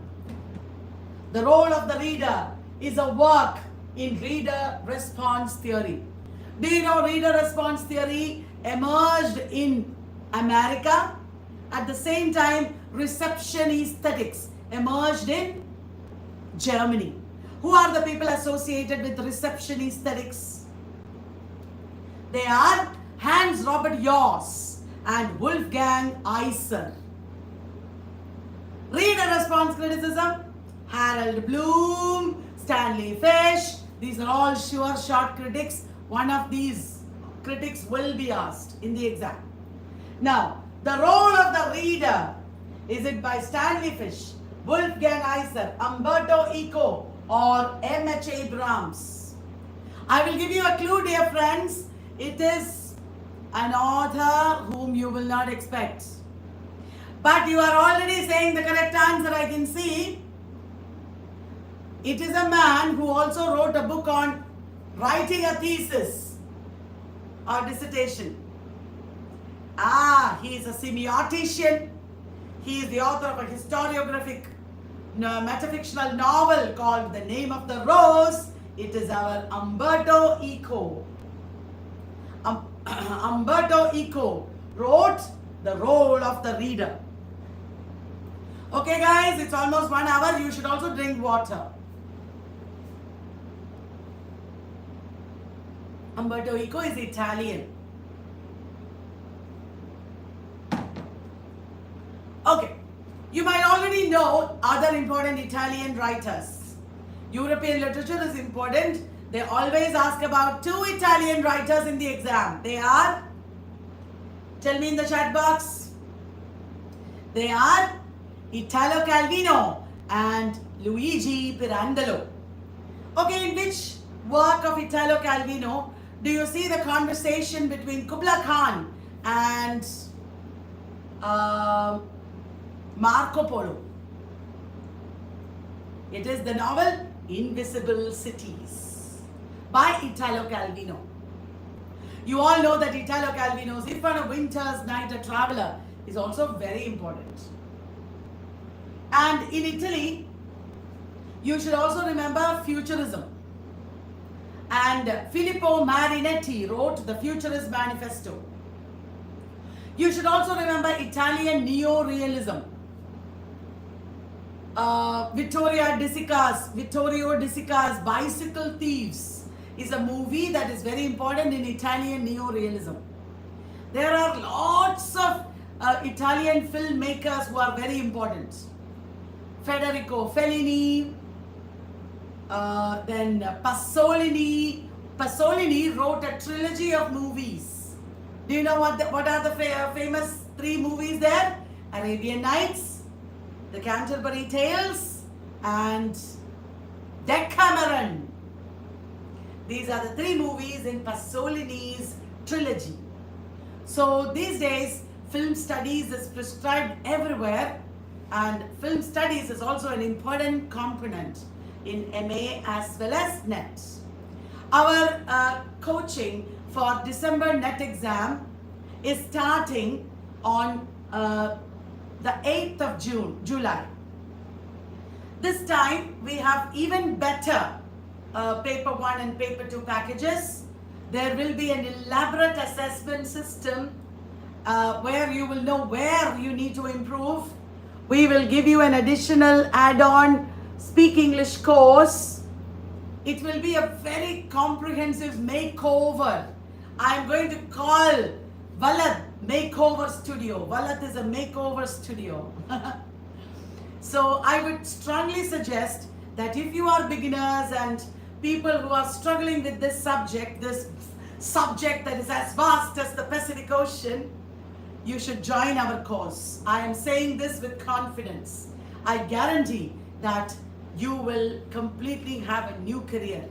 The role of the reader is a work in reader response theory. Do you know reader response theory emerged in America? At the same time, reception aesthetics emerged in Germany. Who are the people associated with reception aesthetics? They are Hans Robert Joss and Wolfgang Iser. Reader response criticism, Harold Bloom, Stanley Fish. These are all sure shot critics. One of these critics will be asked in the exam. Now, the role of the reader, is it by Stanley Fish, Wolfgang Iser, Umberto Eco, or M.H. Abrams? I will give you a clue, dear friends. It is an author whom you will not expect. But you are already saying the correct answer, I can see. It is a man who also wrote a book on writing a thesis or dissertation. He is a semiotician. He is the author of a historiographic metafictional novel called The Name of the Rose. It is our Umberto Eco. Umberto Eco wrote The Role of the Reader. Okay guys, it's almost 1 hour. You should also drink water. Umberto Eco is Italian. Okay, you might already know other important Italian writers. European literature is important. They always ask about 2 Italian writers in the exam. They are, tell me in the chat box. They are Italo Calvino and Luigi Pirandello. Okay, in which work of Italo Calvino do you see the conversation between Kubla Khan and Marco Polo? It is the novel Invisible Cities by Italo Calvino. You all know that Italo Calvino's If on a Winter's Night a Traveler is also very important. And in Italy, you should also remember Futurism. And Filippo Marinetti wrote the Futurist Manifesto. You should also remember Italian neo-realism. Vittorio De Sica's Bicycle Thieves is a movie that is very important in Italian neo-realism. There are lots of Italian filmmakers who are very important. Federico Fellini, then Pasolini. Pasolini wrote a trilogy of movies. Do you know what are the famous 3 movies there? Arabian Nights, The Canterbury Tales, and Decameron. These are the 3 movies in Pasolini's trilogy. So these days, film studies is prescribed everywhere, and film studies is also an important component in MA as well as NET. Our coaching for December NET exam is starting on the 8th of July. This time we have even better paper 1 and paper 2 packages. There will be an elaborate assessment system where you will know where you need to improve. We will give you an additional add-on Speak English course. It will be a very comprehensive makeover. I'm going to call Vallath Makeover Studio. Vallath is a makeover studio. So I would strongly suggest that if you are beginners and people who are struggling with this subject that is as vast as the Pacific Ocean, you should join our course. I am saying this with confidence. I guarantee that you will completely have a new career.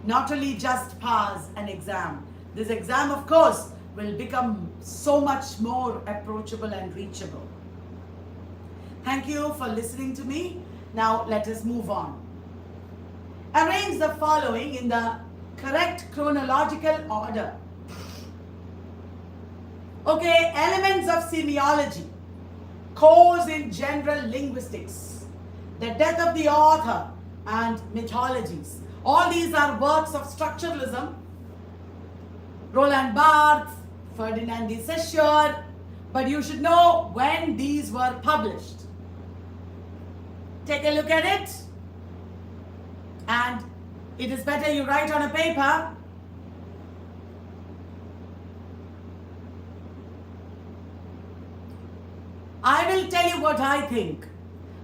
Not only just pass an exam. This exam, of course, will become so much more approachable and reachable. Thank you for listening to me. Now let us move on. Arrange the following in the correct chronological order. Okay, elements of semiology, course in general linguistics, the death of the author, and mythologies. All these are works of structuralism. Roland Barthes, Ferdinand de Saussure, but you should know when these were published. Take a look at it, and it is better you write on a paper. I will tell you what I think.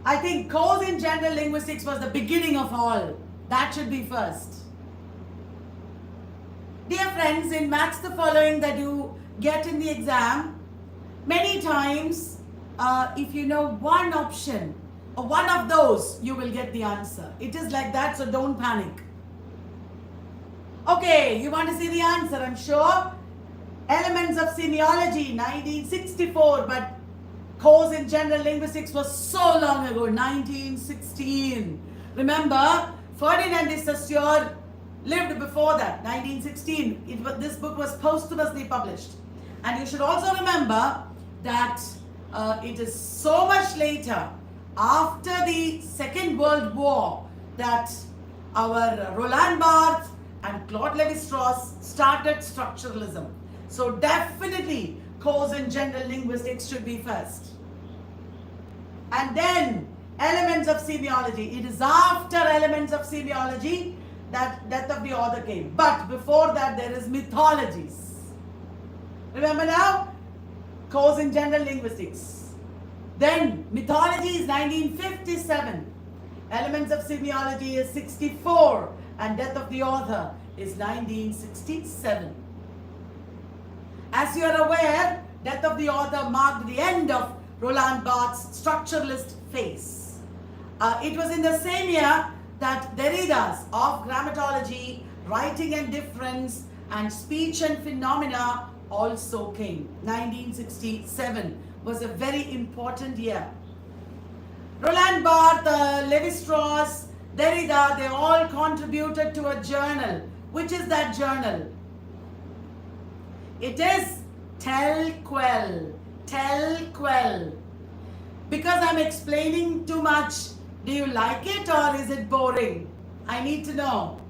I think course in general linguistics was the beginning of all. That should be first. Dear friends, in match the following that you get in the exam, many times if you know one option or one of those, you will get the answer. It is like that, so don't panic. Okay, you want to see the answer, I'm sure. Elements of semiology, 1964, but course in general linguistics was so long ago, 1916. Remember, Ferdinand de Saussure lived before that, 1916. This book was posthumously published. And you should also remember that it is so much later, after the Second World War, that our Roland Barthes and Claude Lévi-Strauss started structuralism. So definitely course in general linguistics should be first. And then elements of semiology. It is after elements of semiology that death of the author came. But before that there is mythologies. Remember now? Course in general linguistics. Then mythology is 1957. Elements of semiology is 64. And death of the author is 1967. As you are aware, death of the author marked the end of Roland Barthes' structuralist phase. It was in the same year that Derrida's of grammatology, writing and difference, and speech and phenomena also came. 1967 was a very important year. Roland Barthes, Lévi-Strauss, Derrida, they all contributed to a journal. Which is that journal? It is Tel Quel. Tel Quel. Because I'm explaining too much, do you like it or is it boring? I need to know.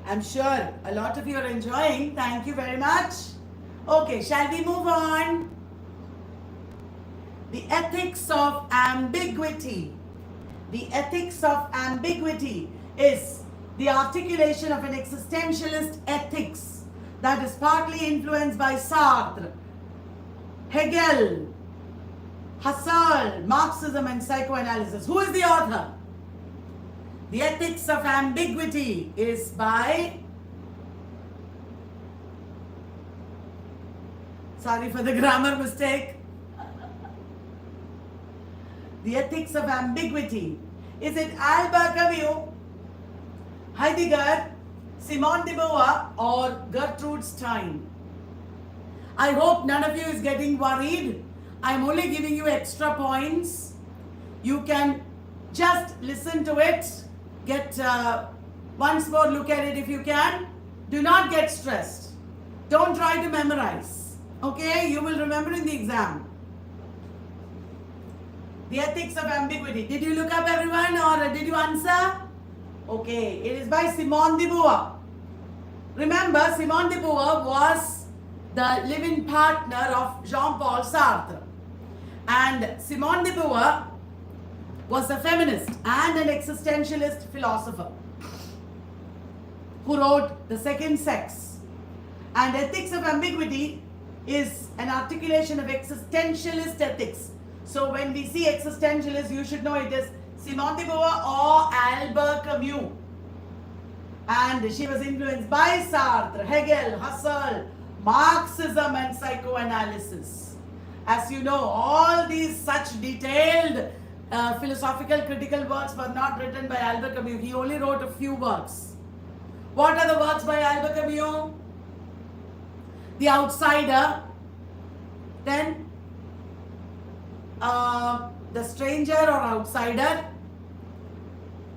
I'm sure a lot of you are enjoying. Thank you very much. Okay, shall we move on? The ethics of ambiguity. The ethics of ambiguity is the articulation of an existentialist ethics that is partly influenced by Sartre, Hegel, Husserl, Marxism and psychoanalysis. Who is the author? The Ethics of Ambiguity is by, sorry for the grammar mistake. The Ethics of Ambiguity. Is it Albert Camus, Heidegger, Simone de Beauvoir or Gertrude Stein? I hope none of you is getting worried. I'm only giving you extra points. You can just listen to it. Get once more look at it if you can. Do not get stressed. Don't try to memorize. Okay? You will remember in the exam. The Ethics of Ambiguity. Did you look up everyone or did you answer? Okay. It is by Simone de Beauvoir. Remember, Simone de Beauvoir was the live-in partner of Jean-Paul Sartre. And Simone de Beauvoir was a feminist and an existentialist philosopher who wrote The Second Sex. And Ethics of Ambiguity is an articulation of existentialist ethics. So when we see existentialist, you should know it is Simone de Beauvoir or Albert Camus. And she was influenced by Sartre, Hegel, Husserl, Marxism and psychoanalysis. As you know, all these such detailed philosophical critical works were not written by Albert Camus. He only wrote a few works. What are the works by Albert Camus? The Outsider, then The Stranger or Outsider,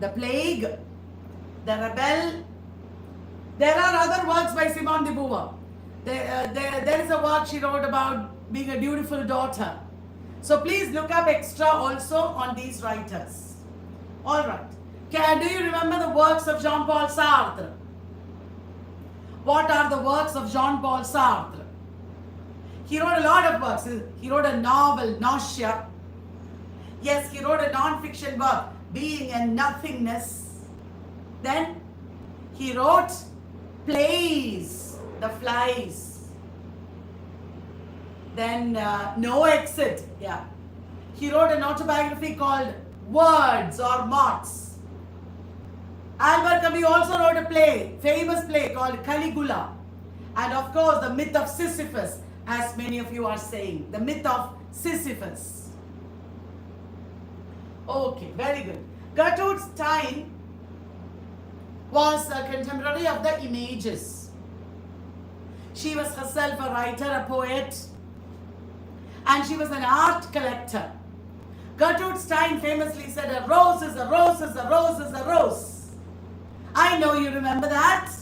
The Plague, The Rebel. There are other works by Simone de Beauvoir. There is a work she wrote about being a dutiful daughter. So please look up extra also on these writers. Alright. Do you remember the works of Jean-Paul Sartre? What are the works of Jean-Paul Sartre? He wrote a lot of works. He wrote a novel, Nausea. Yes, he wrote a non-fiction book, Being and Nothingness. Then he wrote plays, The Flies. Then No Exit. Yeah. He wrote an autobiography called Words or Moths. Albert Camus also wrote a play, famous play called Caligula. And of course, the myth of Sisyphus, as many of you are saying. The myth of Sisyphus. Okay, very good. Gertrude Stein was a contemporary of the Images. She was herself a writer, a poet, and she was an art collector. Gertrude Stein famously said, a rose is a rose is a rose is a rose. I know you remember that.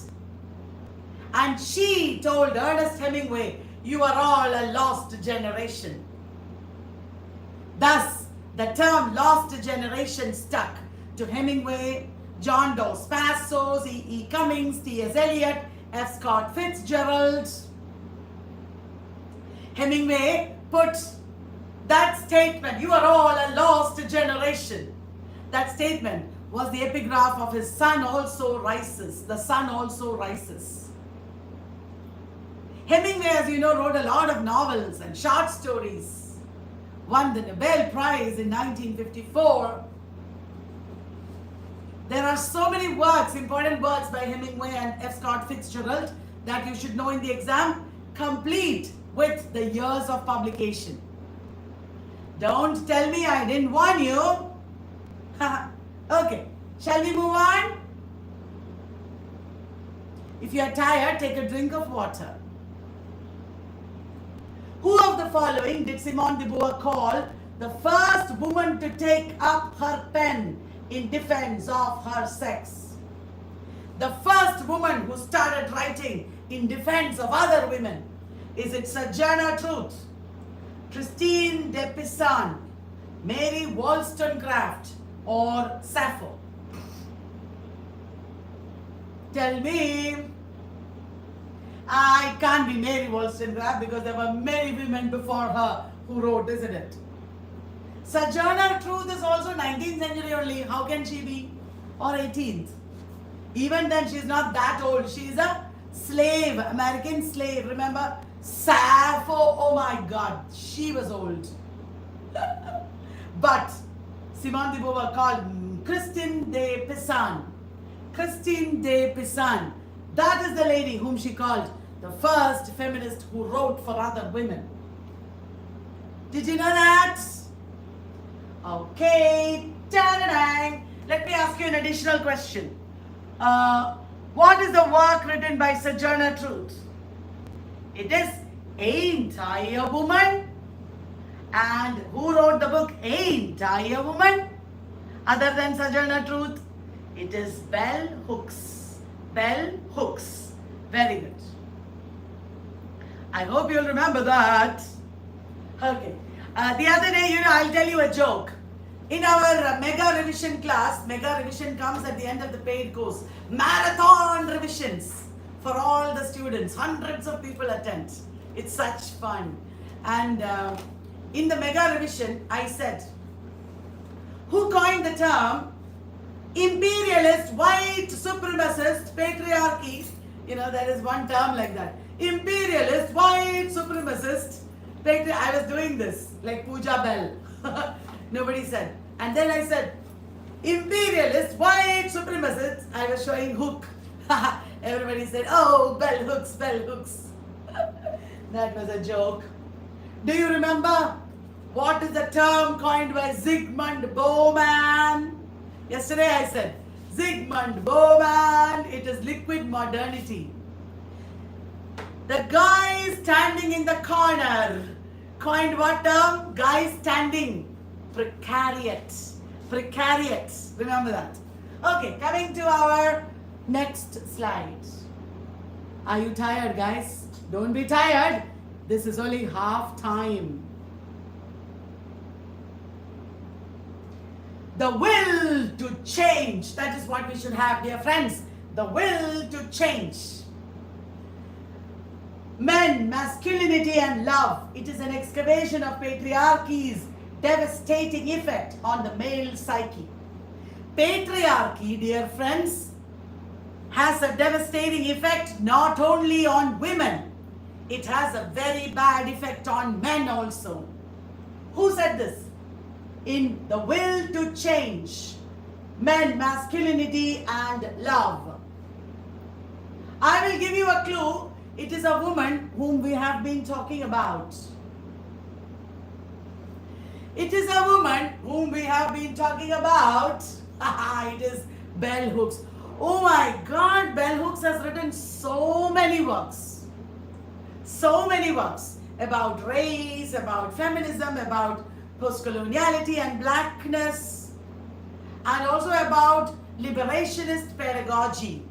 And she told Ernest Hemingway, you are all a lost generation. Thus, the term lost generation stuck to Hemingway, John Dos Passos, E. Cummings, T.S. Eliot, F. Scott Fitzgerald. Hemingway put that statement, you are all a lost generation. That statement was the epigraph of his Sun Also Rises. The Sun Also Rises. Hemingway, as you know, wrote a lot of novels and short stories. Won the Nobel Prize in 1954. There are so many works, important works by Hemingway and F. Scott Fitzgerald that you should know in the exam, complete with the years of publication. Don't tell me I didn't warn you. Okay, shall we move on? If you are tired, take a drink of water. Who of the following did Simone de Beauvoir call the first woman to take up her pen in defense of her sex? The first woman who started writing in defense of other women. Is it Sojourner Truth, Christine de Pizan, Mary Wollstonecraft, or Sappho? Tell me. I can't be Mary Wollstonecraft because there were many women before her who wrote, isn't it? Sojourner Truth is also 19th century only. How can she be? Or 18th? Even then, she's not that old. She's a slave, American slave. Remember? Sappho. Oh my God. She was old. But Simone de Beauvoir called Christine de Pizan. Christine de Pizan. That is the lady whom she called the first feminist who wrote for other women. Did you know that? Okay. Ta-da-dang. Let me ask you an additional question. What is the work written by Sojourner Truth? It is Ain't I a Woman? And who wrote the book Ain't I a Woman? Other than Sojourner Truth, it is Bell Hooks. Bell Hooks. Very good. I hope you'll remember that. Okay. The other day, I'll tell you a joke. In our mega revision class, mega revision comes at the end of the paid course. Marathon revisions for all the students. Hundreds of people attend. It's such fun. And in the mega revision, I said, who coined the term imperialist, white, supremacist, patriarchy? There is one term like that. Imperialist, white, supremacist, patriarchy. I was doing this like Pooja Bell. Nobody said. And then I said, imperialist, white, supremacist. I was showing hook. Everybody said, oh, bell hooks, bell hooks. That was a joke. Do you remember what is the term coined by Zygmunt Bauman? Yesterday I said, Zygmunt Bauman, it is liquid modernity. The guy standing in the corner coined what term? Guy standing. Precariat. Precariat. Remember that. Okay, coming to our next slide. Are you tired, guys? Don't be tired. This is only half time. The will to change. That is what we should have, dear friends. The will to change. Men, masculinity and love. It is an excavation of patriarchy's devastating effect on the male psyche. Patriarchy, dear friends, has a devastating effect not only on women, it has a very bad effect on men also. Who said this? In The Will to Change, Men, Masculinity and Love. I will give you a clue. It is a woman whom we have been talking about. It is a woman whom we have been talking about. It is Bell Hooks. Oh my God, Bell Hooks has written so many works. So many works about race, about feminism, about postcoloniality and blackness, and also about liberationist pedagogy.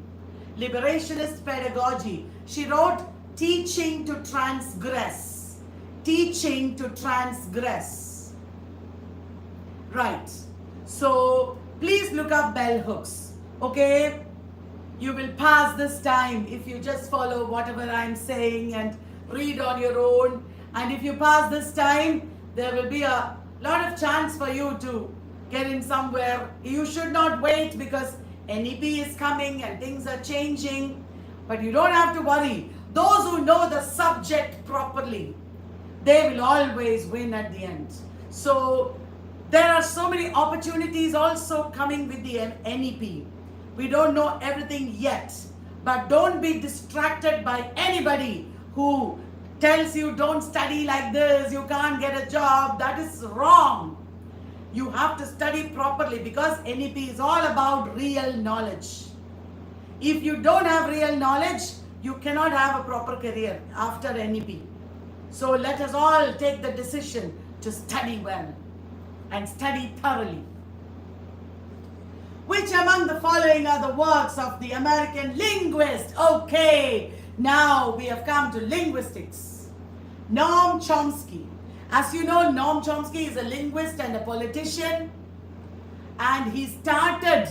Liberationist pedagogy. She wrote Teaching to Transgress. Teaching to Transgress. Right. So please look up Bell Hooks. Okay? You will pass this time if you just follow whatever I'm saying and read on your own. And if you pass this time, there will be a lot of chance for you to get in somewhere. You should not wait because NEP is coming and things are changing. But you don't have to worry. Those who know the subject properly, they will always win at the end. So there are so many opportunities also coming with the NEP. We don't know everything yet. But don't be distracted by anybody who tells you don't study like this, you can't get a job. That is wrong. You have to study properly because NEP is all about real knowledge. If you don't have real knowledge, you cannot have a proper career after NEP. So let us all take the decision to study well and study thoroughly. Which among the following are the works of the American linguist? Okay, now we have come to linguistics. Noam Chomsky. As you know, Noam Chomsky is a linguist and a politician, and he started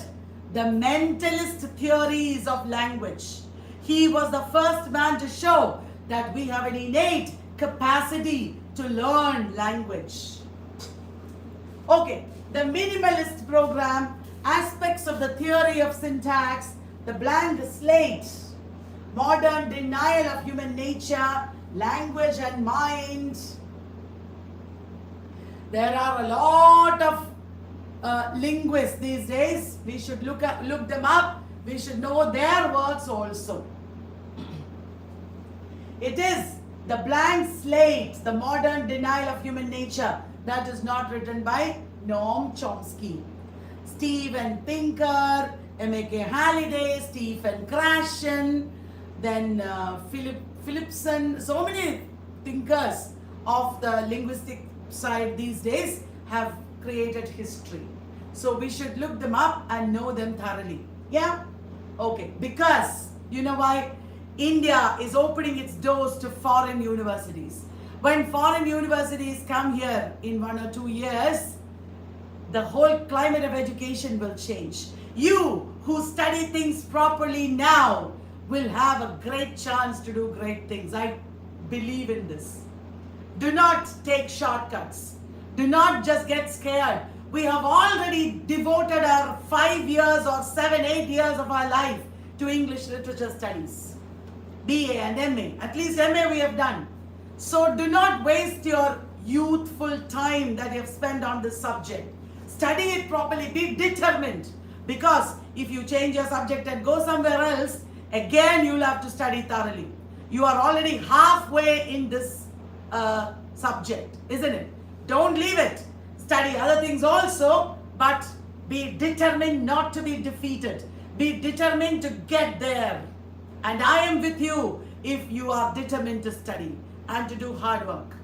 the mentalist theories of language. He was the first man to show that we have an innate capacity to learn language. Okay, the minimalist program, aspects of the theory of syntax, the blank slate, modern denial of human nature, language and mind. There are a lot of linguists these days. We should look them up. We should know their works also. It is the blank slate, the modern denial of human nature, that is not written by Noam Chomsky. Stephen Pinker, M.A.K. Halliday, Stephen Krashen, then Philipson, so many thinkers of the linguistic side these days have created history. So we should look them up and know them thoroughly. Yeah? Okay. Because, you know why? India is opening its doors to foreign universities. When foreign universities come here in 1 or 2 years, the whole climate of education will change. You who study things properly now will have a great chance to do great things. I believe in this. Do not take shortcuts. Do not just get scared. We have already devoted our 5 years or 7, 8 years of our life to English literature studies. BA and MA. At least MA we have done. So do not waste your youthful time that you have spent on this subject. Study it properly. Be determined. Because if you change your subject and go somewhere else, again you'll have to study thoroughly. You are already halfway in this subject, isn't it? Don't leave it. Study other things also, but be determined not to be defeated. Be determined to get there. And I am with you if you are determined to study and to do hard work.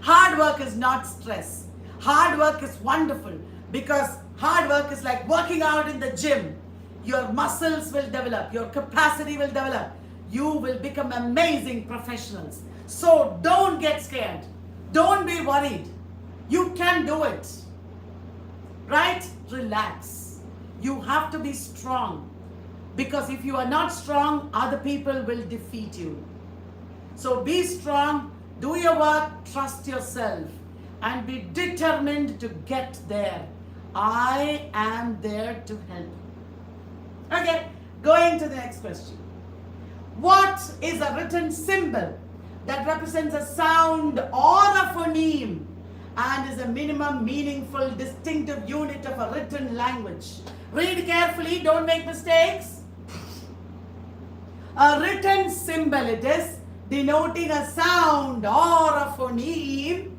Hard work is not stress. Hard work is wonderful because hard work is like working out in the gym. Your muscles will develop, your capacity will develop. You will become amazing professionals. So don't get scared. Don't be worried. You can do it. Right? Relax. You have to be strong. Because if you are not strong, other people will defeat you. So be strong, do your work, trust yourself, and be determined to get there. I am there to help. Okay, going to the next question. What is a written symbol that represents a sound or a phoneme and is a minimum meaningful distinctive unit of a written language? Read carefully, don't make mistakes. A written symbol it is, denoting a sound or a phoneme.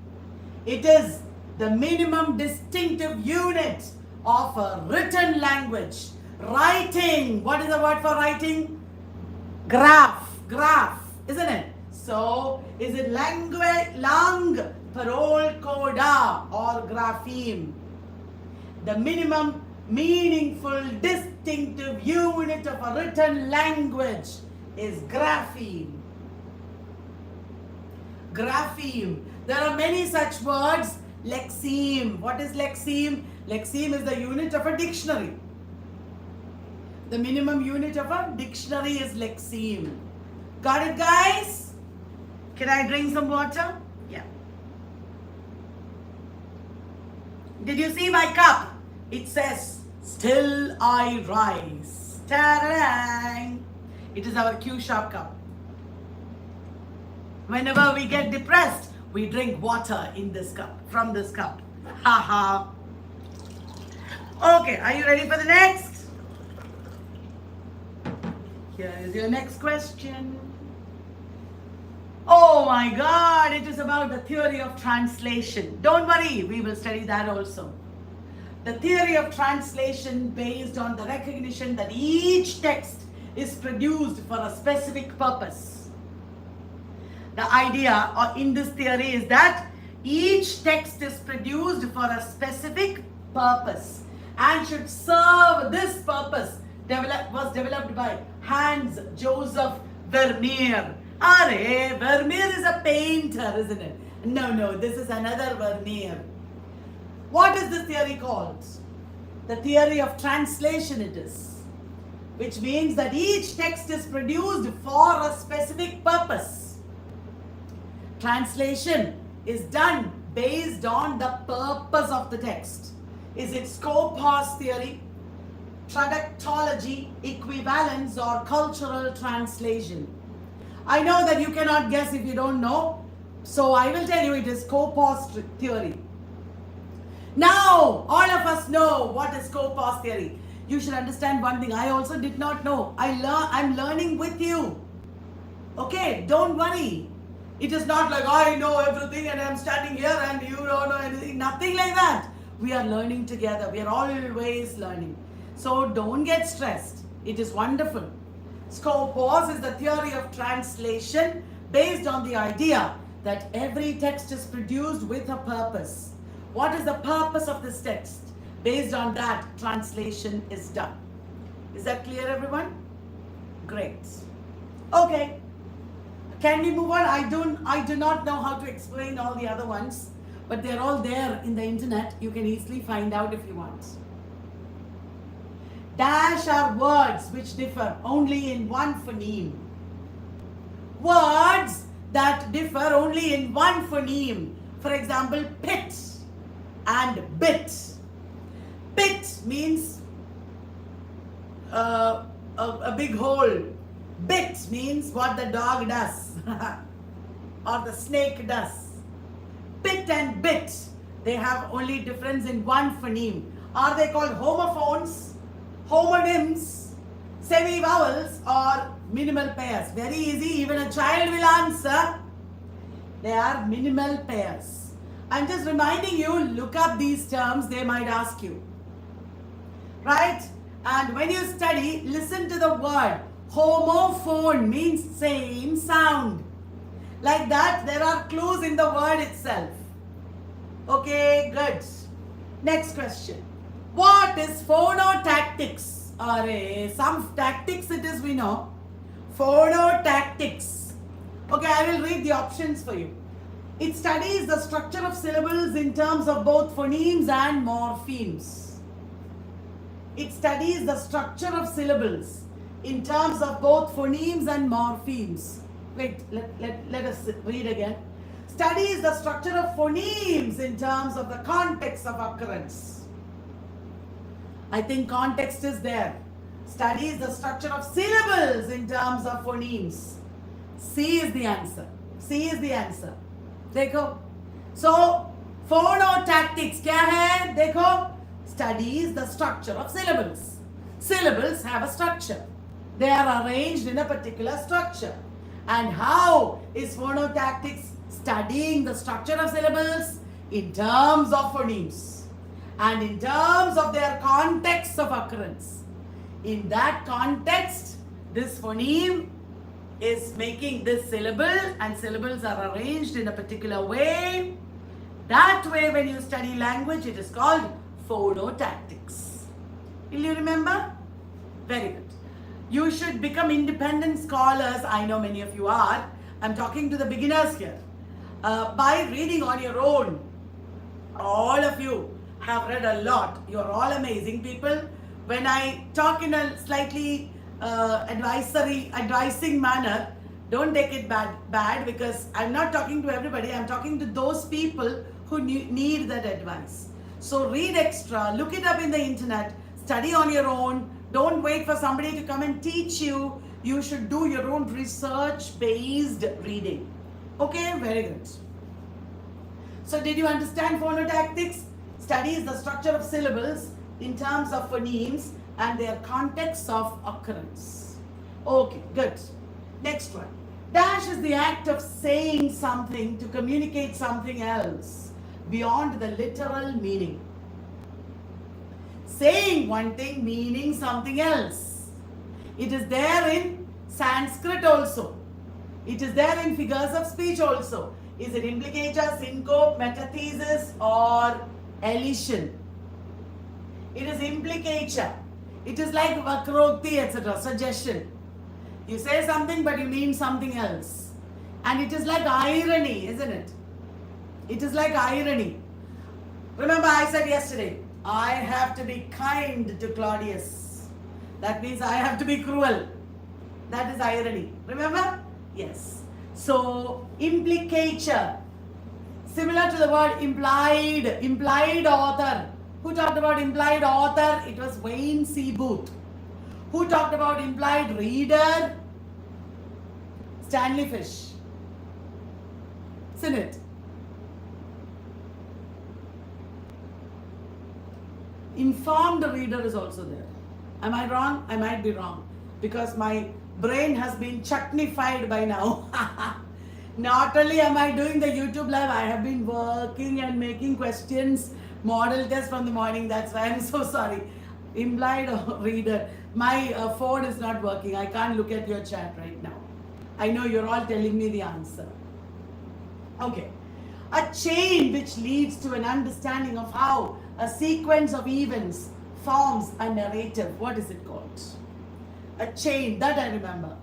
It is the minimum distinctive unit of a written language. Writing, what is the word for writing? Graph, isn't it? So, is it lang, parole, coda or grapheme? The minimum meaningful distinctive unit of a written language is grapheme. Grapheme. There are many such words. Lexeme. What is lexeme? Lexeme is the unit of a dictionary. The minimum unit of a dictionary is lexeme. Got it, guys? Can I drink some water? Yeah. Did you see my cup? It says, "Still I rise." Ta-da-dang! It is our Q-Sharp cup. Whenever we get depressed, we drink water in this cup, from this cup. Ha ha. Okay, are you ready for the next? Here is your next question. Oh my God, it is about the theory of translation. Don't worry, we will study that also. The theory of translation based on the recognition that each text is produced for a specific purpose. The idea in this theory is that each text is produced for a specific purpose and should serve this purpose. Was developed by Hans Joseph Vermeer. Vermeer is a painter, isn't it? No, this is another Vermeer. What is this theory called? The theory of translation it is, which means that each text is produced for a specific purpose. Translation is done based on the purpose of the text. Is it Scopus theory, traductology, equivalence, or cultural translation? I know that you cannot guess if you don't know, so I will tell you it is Scopus theory. Now, all of us know what is Scopus theory. You should understand one thing. I also did not know. I'm learning with you. Okay, don't worry. It is not like I know everything and I'm standing here and you don't know anything. Nothing like that. We are learning together. We are always learning. So don't get stressed. It is wonderful. Scopus is the theory of translation based on the idea that every text is produced with a purpose. What is the purpose of this text? Based on that, translation is done. Is that clear, everyone? Great. Okay. Can we move on? I do not know how to explain all the other ones, but they're all there in the internet. You can easily find out if you want. Dash are words which differ only in one phoneme. Words that differ only in one phoneme. For example, pit and bit. Pit means a big hole. Bit means what the dog does or the snake does. Pit and bit, they have only difference in one phoneme. Are they called homophones, homonyms, semi-vowels, or minimal pairs? Very easy, even a child will answer. They are minimal pairs. I'm just reminding you, look up these terms, they might ask you. Right? And when you study, listen to the word. Homophone means same sound. Like that, there are clues in the word itself. Okay, good. Next question. What is phonotactics? Some tactics it is, we know. Phonotactics. Okay, I will read the options for you. It studies the structure of syllables in terms of both phonemes and morphemes. It studies the structure of syllables in terms of both phonemes and morphemes. Wait, let us read again. Studies the structure of phonemes in terms of the context of occurrence. I think context is there. Studies the structure of syllables in terms of phonemes. C is the answer. C is the answer. देखो. So, phonotactics क्या है? देखो. Studies the structure of syllables. Syllables have a structure. They are arranged in a particular structure. And how is phonotactics studying the structure of syllables? In terms of phonemes and in terms of their context of occurrence. In that context, this phoneme is making this syllable and syllables are arranged in a particular way. That way, when you study language, it is called phonotactics. Will you remember? Very good. You should become independent scholars. I know many of you are. I'm talking to the beginners here. By reading on your own. All of you have read a lot. You're all amazing people. When I talk in a slightly advising manner, don't take it bad because I'm not talking to everybody. I'm talking to those people who need that advice. So read extra, look it up in the internet, study on your own. Don't wait for somebody to come and teach you. You should do your own research-based reading. Okay, very good. So did you understand phonotactics? Studies the structure of syllables in terms of phonemes and their context of occurrence. Okay, good. Next one. Dash is the act of saying something to communicate something else beyond the literal meaning. Saying one thing, meaning something else. It is there in Sanskrit also. It is there in figures of speech also. Is it implicator, syncope, metathesis, or elision? It is implicator. It is like vakrokti, etc., suggestion. You say something but you mean something else. And it is like irony, isn't it? It is like irony. Remember I said yesterday, I have to be kind to Claudius. That means I have to be cruel. That is irony. Remember? Yes. So, implicature. Similar to the word implied. Implied author. Who talked about implied author? It was Wayne C. Booth. Who talked about implied reader? Stanley Fish. Isn't it? Informed reader is also there. Am I wrong? I might be wrong. Because my brain has been chutneyfied by now. Not only am I doing the YouTube live, I have been working and making questions, model test from the morning. That's why I'm so sorry. Implied reader. My phone is not working. I can't look at your chat right now. I know you're all telling me the answer. Okay. A chain which leads to an understanding of how a sequence of events forms a narrative. What is it called? A chain, that I remember.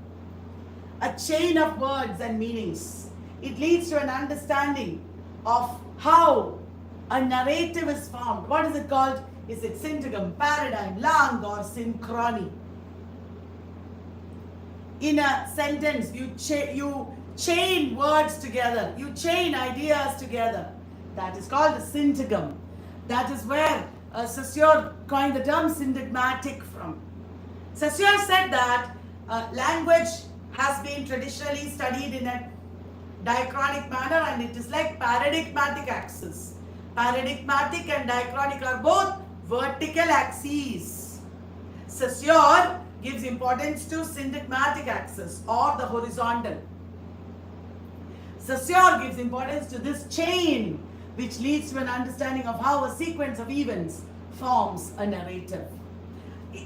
A chain of words and meanings. It leads to an understanding of how a narrative is formed. What is it called? Is it syntagm, paradigm, lang, or synchrony? In a sentence, you chain words together. You chain ideas together. That is called a syntagm. That is where Saussure coined the term syntagmatic from. Saussure said that language has been traditionally studied in a diachronic manner, and it is like paradigmatic axis. Paradigmatic and diachronic are both vertical axes. Saussure gives importance to syntagmatic axis or the horizontal. Saussure gives importance to this chain which leads to an understanding of how a sequence of events forms a narrative.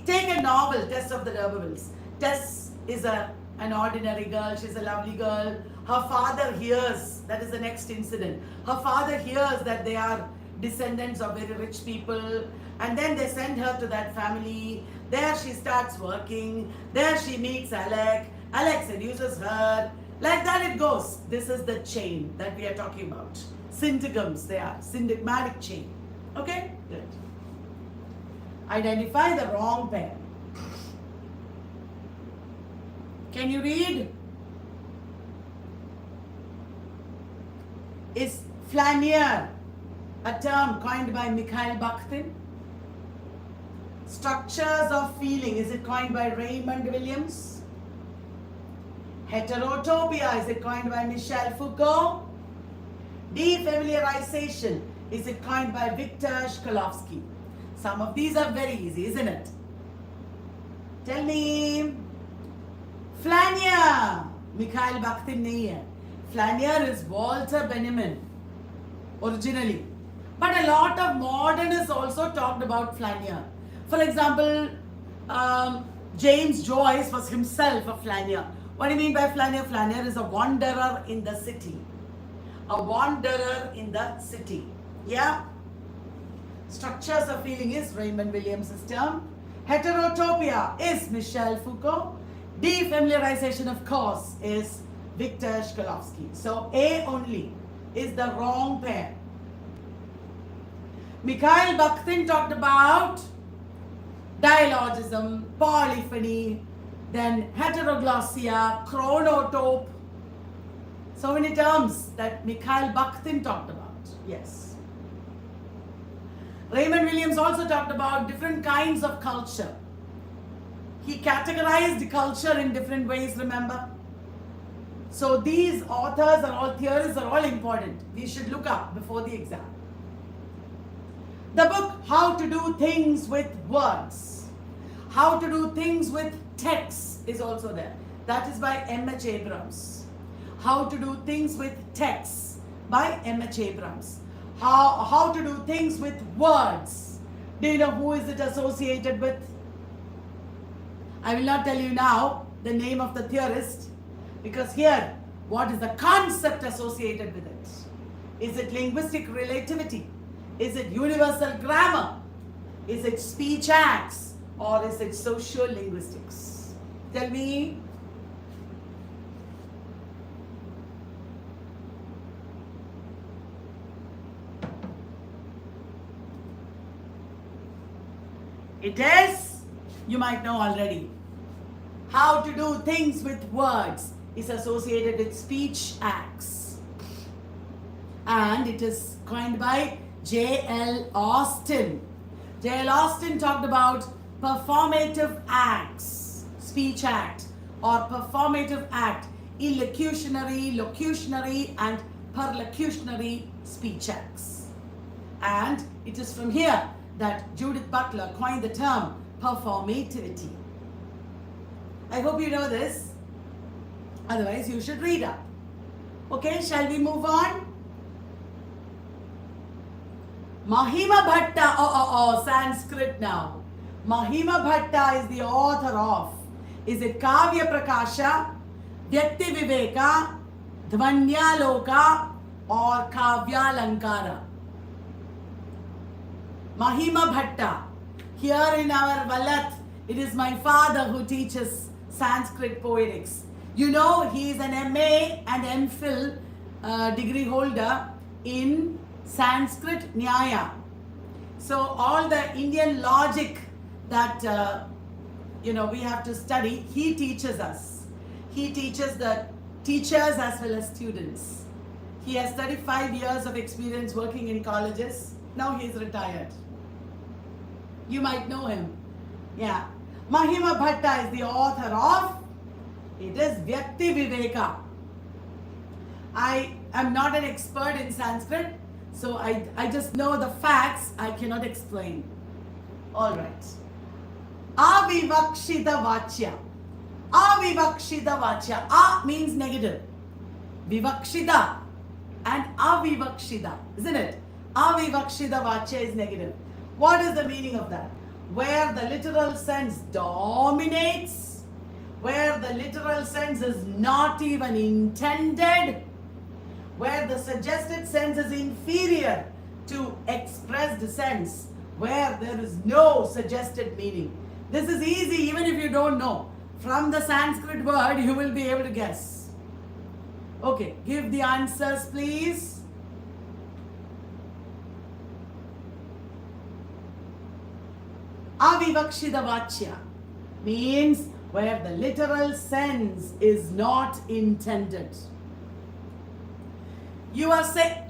Take a novel, Tess of the D'Urbervilles. Tess is an ordinary girl. She's a lovely girl. Her father hears, that is the next incident. Her father hears that they are descendants of very rich people, and then they send her to that family. There she starts working. There she meets Alec. Alec seduces her. Like that it goes. This is the chain that we are talking about. Syntagms, they are. Syntagmatic chain. Okay? Good. Identify the wrong pair. Can you read? Is flaneur a term coined by Mikhail Bakhtin? Structures of feeling, is it coined by Raymond Williams? Heterotopia, is it coined by Michel Foucault? Defamiliarization, is it coined by Viktor Shklovsky? Some of these are very easy, isn't it? Tell me. Flaneur, Mikhail Bakhtin nahi hai. Flaneur is Walter Benjamin, originally. But a lot of modernists also talked about flaneur. For example, James Joyce was himself a flaneur. What do you mean by flaneur? Flaneur is a wanderer in the city. A wanderer in the city. Yeah? Structures of feeling is Raymond Williams' term. Heterotopia is Michel Foucault. Defamiliarization, of course, is Viktor Shklovsky. So A only is the wrong pair. Mikhail Bakhtin talked about dialogism, polyphony, then heteroglossia, chronotope. So many terms that Mikhail Bakhtin talked about. Yes. Raymond Williams also talked about different kinds of culture. He categorized culture in different ways, remember? So these authors are all, theories are all important. We should look up before the exam. The book, How to Do Things with Words. How to Do Things with Texts is also there. That is by M.H. Abrams. How to Do Things with Texts by M.H. Abrams. How to Do Things with Words. Do you know who is it associated with? I will not tell you now the name of the theorist, because here, what is the concept associated with it? Is it linguistic relativity? Is it universal grammar? Is it speech acts? Or is it sociolinguistics? Tell me. It is, you might know already, how to do things with words is associated with speech acts. And it is coined by J.L. Austin. J.L. Austin talked about performative acts, speech act, or performative act, illocutionary, locutionary, and perlocutionary speech acts. And it is from here that Judith Butler coined the term performativity. I hope you know this. Otherwise, you should read up. Okay, shall we move on? Mahima Bhatta, Sanskrit now. Mahima Bhatta is the author of, is it Kavya Prakasha, Vyakti Viveka, Dhvanyaloka, or Kavyalankara? Mahima Bhatta. Here in our Vallath, it is my father who teaches Sanskrit poetics. You know, he is an MA and MPhil degree holder in Sanskrit Nyaya. So all the Indian logic that we have to study, he teaches us. He teaches the teachers as well as students. He has 35 years of experience working in colleges. Now he is retired. You might know him. Yeah. Mahima Bhatta is the author of, it is Vyakti Viveka. I am not an expert in Sanskrit, so I just know the facts, I cannot explain. Alright. Avivakshita Vachya. Avivakshita Vachya. A means negative. Vivakshita and avivakshita, isn't it? Avivakshita Vachya is negative. What is the meaning of that? Where the literal sense dominates, where the literal sense is not even intended, where the suggested sense is inferior to expressed sense, where there is no suggested meaning. This is easy even if you don't know. From the Sanskrit word, you will be able to guess. Okay, give the answers, please. Avivakshita Vachya means where the literal sense is not intended. You are saying,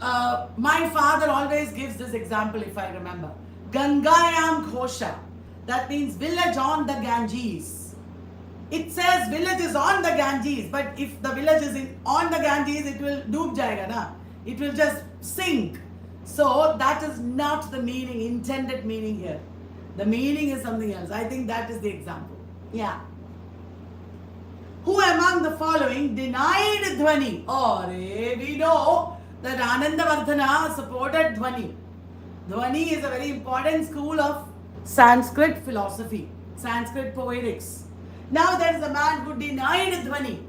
my father always gives this example if I remember. Gangayam Ghosha. That means village on the Ganges. It says village is on the Ganges, but if the village is on the Ganges, it will doob jayega na. It will just sink. So that is not the meaning, intended meaning here. The meaning is something else. I think that is the example. Yeah. Who among the following denied Dhvani? Or we know that Anandavardhana supported Dhvani. Dhvani is a very important school of Sanskrit philosophy, Sanskrit poetics. Now there is a man who denied Dhvani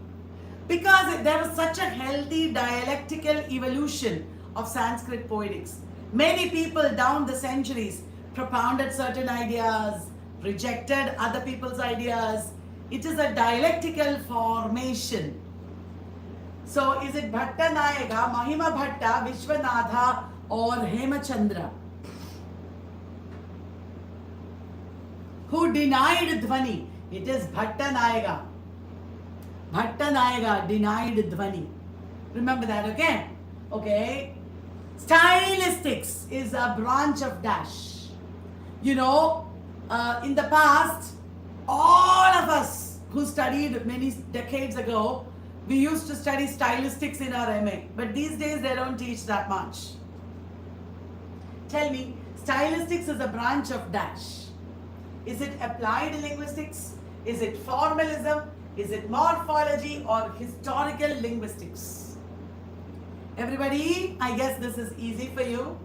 because there was such a healthy dialectical evolution of Sanskrit poetics. Many people down the centuries propounded certain ideas, rejected other people's ideas. It is a dialectical formation. So is it Bhatta Nayaka, Mahima Bhatta, Vishwanatha, or Hemachandra? Who denied Dhvani? It is Bhatta Nayaka. Bhatta Nayaka denied Dhvani. Remember that, okay? Okay. Stylistics is a branch of dash. You know, in the past, all of us who studied many decades ago, we used to study stylistics in our MA. But these days, they don't teach that much. Tell me, stylistics is a branch of dash. Is it applied linguistics? Is it formalism? Is it morphology or historical linguistics? Everybody, I guess this is easy for you.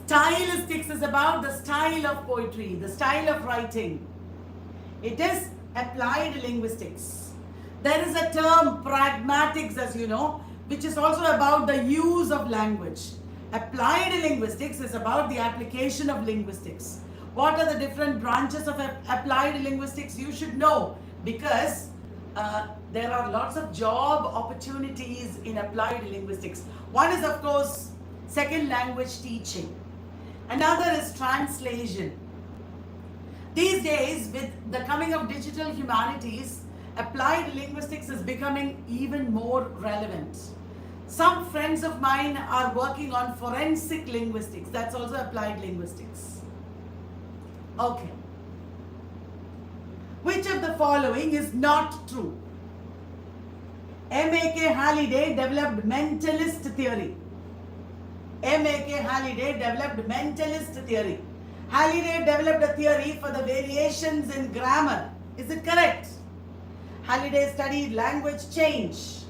Stylistics is about the style of poetry, the style of writing. It is applied linguistics. There is a term pragmatics, as you know, which is also about the use of language. Applied linguistics is about the application of linguistics. What are the different branches of applied linguistics? You should know because there are lots of job opportunities in applied linguistics. One is, of course, second language teaching. Another is translation. These days, with the coming of digital humanities, applied linguistics is becoming even more relevant. Some friends of mine are working on forensic linguistics. That's also applied linguistics. Okay. Which of the following is not true? M.A.K. Halliday developed mentalist theory. M.A.K. Halliday developed mentalist theory. Halliday developed a theory for the variations in grammar. Is it correct? Halliday studied language change.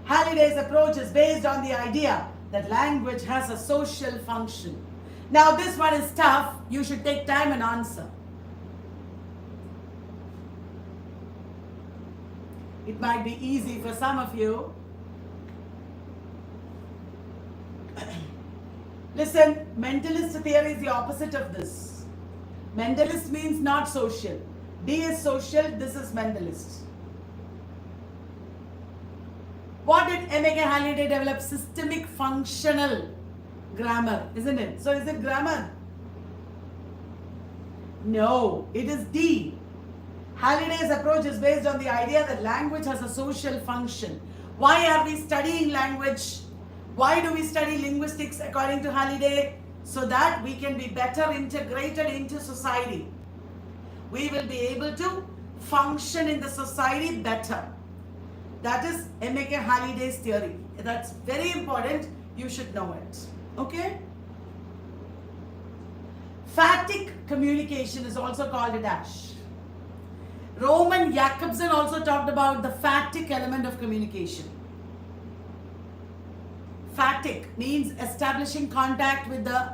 Halliday's approach is based on the idea that language has a social function. Now this one is tough. You should take time and answer. It might be easy for some of you. Listen, mentalist theory is the opposite of this. Mentalist means not social. D is social, this is mentalist. What did M.A.K. Halliday develop? Systemic functional grammar, isn't it? So is it grammar? No, it is D. Halliday's approach is based on the idea that language has a social function. Why are we studying language? Why do we study linguistics according to Halliday? So that we can be better integrated into society. We will be able to function in the society better. That is M.A.K. Halliday's theory. That's very important. You should know it. Okay? Phatic communication is also called a dash. Roman Jakobson also talked about the phatic element of communication. Phatic means establishing contact with the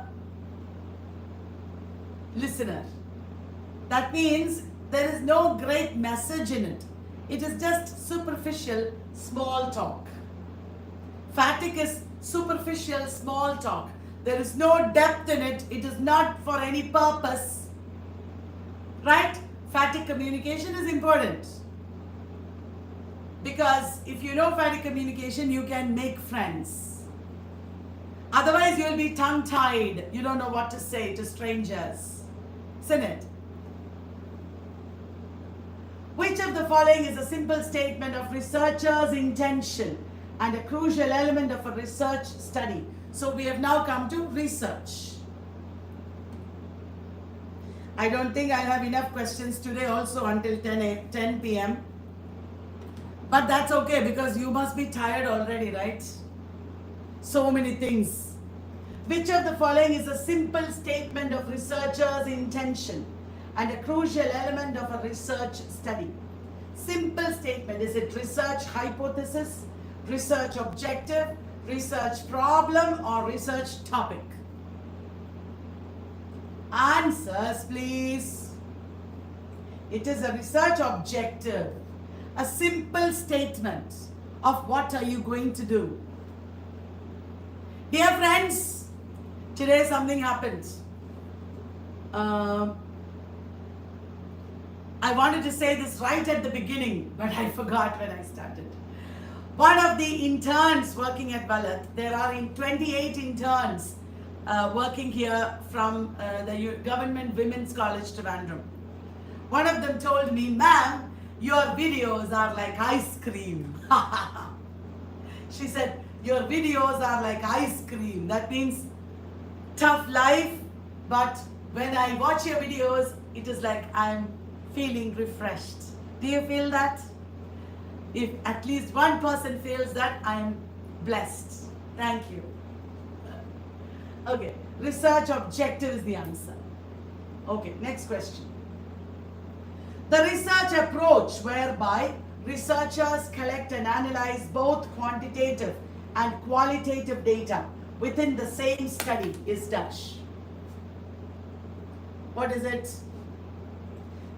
listener. That means there is no great message in it. It is just superficial small talk. Phatic is superficial small talk. There is no depth in it. It is not for any purpose. Right? Phatic communication is important. Because if you know phatic communication, you can make friends. Otherwise, you will be tongue-tied. You don't know what to say to strangers. Isn't it? Which of the following is a simple statement of researcher's intention and a crucial element of a research study? So we have now come to research. I don't think I'll have enough questions today also until 10 p.m. But that's okay because you must be tired already, right? So many things. Which of the following is a simple statement of researcher's intention and a crucial element of a research study? Simple statement. Is it research hypothesis, research objective, research problem, or research topic? Answers, please. It is a research objective. A simple statement of what are you going to do. Dear friends, today something happened. I wanted to say this right at the beginning, but I forgot when I started. One of the interns working at Vallath, there are 28 interns working here from the Government Women's College, Trivandrum. One of them told me, ma'am, your videos are like ice cream. She said, your videos are like ice cream. That means tough life, but when I watch your videos, it is like I'm feeling refreshed. Do you feel that? If at least one person feels that, I am blessed. Thank you. Okay, research objective is the answer. Okay, next question. The research approach whereby researchers collect and analyze both quantitative and qualitative data within the same study is dash. What is it?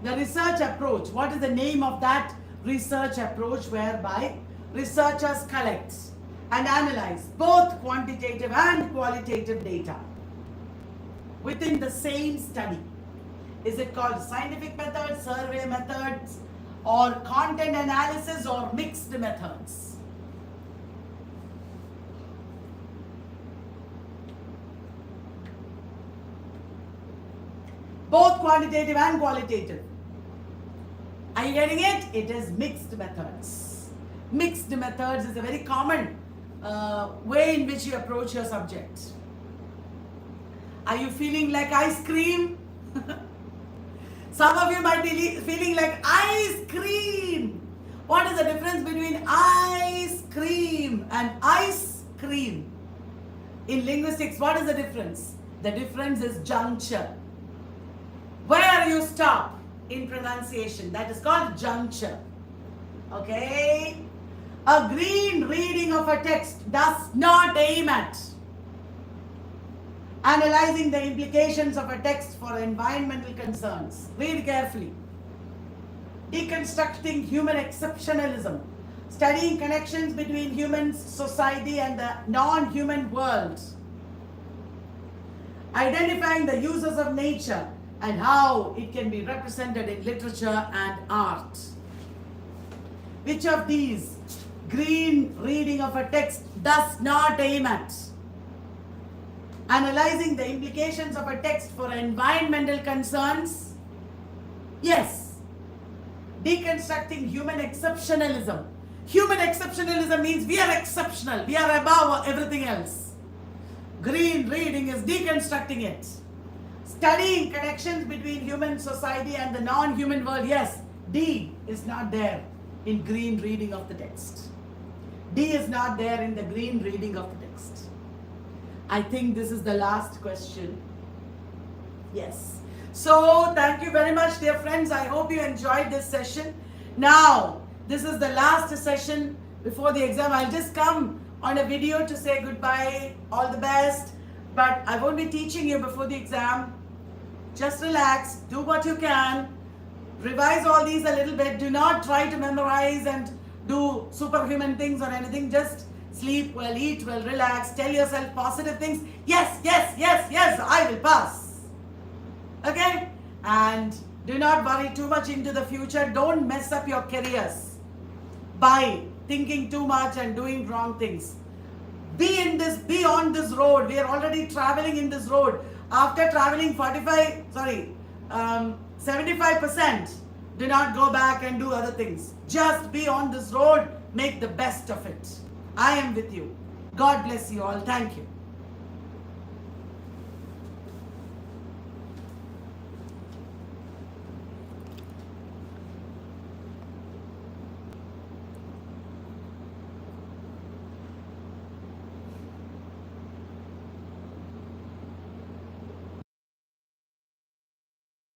The research approach. What is the name of that research approach whereby researchers collect and analyze both quantitative and qualitative data within the same study? Is it called scientific method, survey methods, or content analysis, or mixed methods? both quantitative and qualitative. Are you getting it? It is mixed methods. Mixed methods is a very common way in which you approach your subject. Are you feeling like ice cream? Some of you might be feeling like ice cream. What is the difference between ice cream and ice cream? In linguistics, what is the difference? The difference is juncture. Where you stop in pronunciation, that is called juncture. Okay? A green reading of a text does not aim at analyzing the implications of a text for environmental concerns. Read carefully. Deconstructing human exceptionalism. Studying connections between humans, society, and the non-human world. Identifying the uses of nature and how it can be represented in literature and art. Which of these green reading of a text does not aim at analyzing the implications of a text for environmental concerns? Yes. Deconstructing human exceptionalism. Human exceptionalism means we are exceptional. We are above everything else. Green reading is deconstructing it. Studying connections between human society and the non-human world. Yes, D is not there in green reading of the text. D is not there in the green reading of the text. I think this is the last question. Yes. So, thank you very much, dear friends. I hope you enjoyed this session. Now, this is the last session before the exam. I'll just come on a video to say goodbye, all the best. But I won't be teaching you before the exam. Just relax, do what you can. Revise all these a little bit. Do not try to memorize and do superhuman things or anything. Just sleep well, eat well, relax. Tell yourself positive things. Yes, yes, yes, yes, I will pass. Okay? And do not worry too much into the future. Don't mess up your careers by thinking too much and doing wrong things. Be on this road. We are already traveling in this road. After traveling 75%, do not go back and do other things. Just be on this road. Make the best of it. I am with you. God bless you all. Thank you.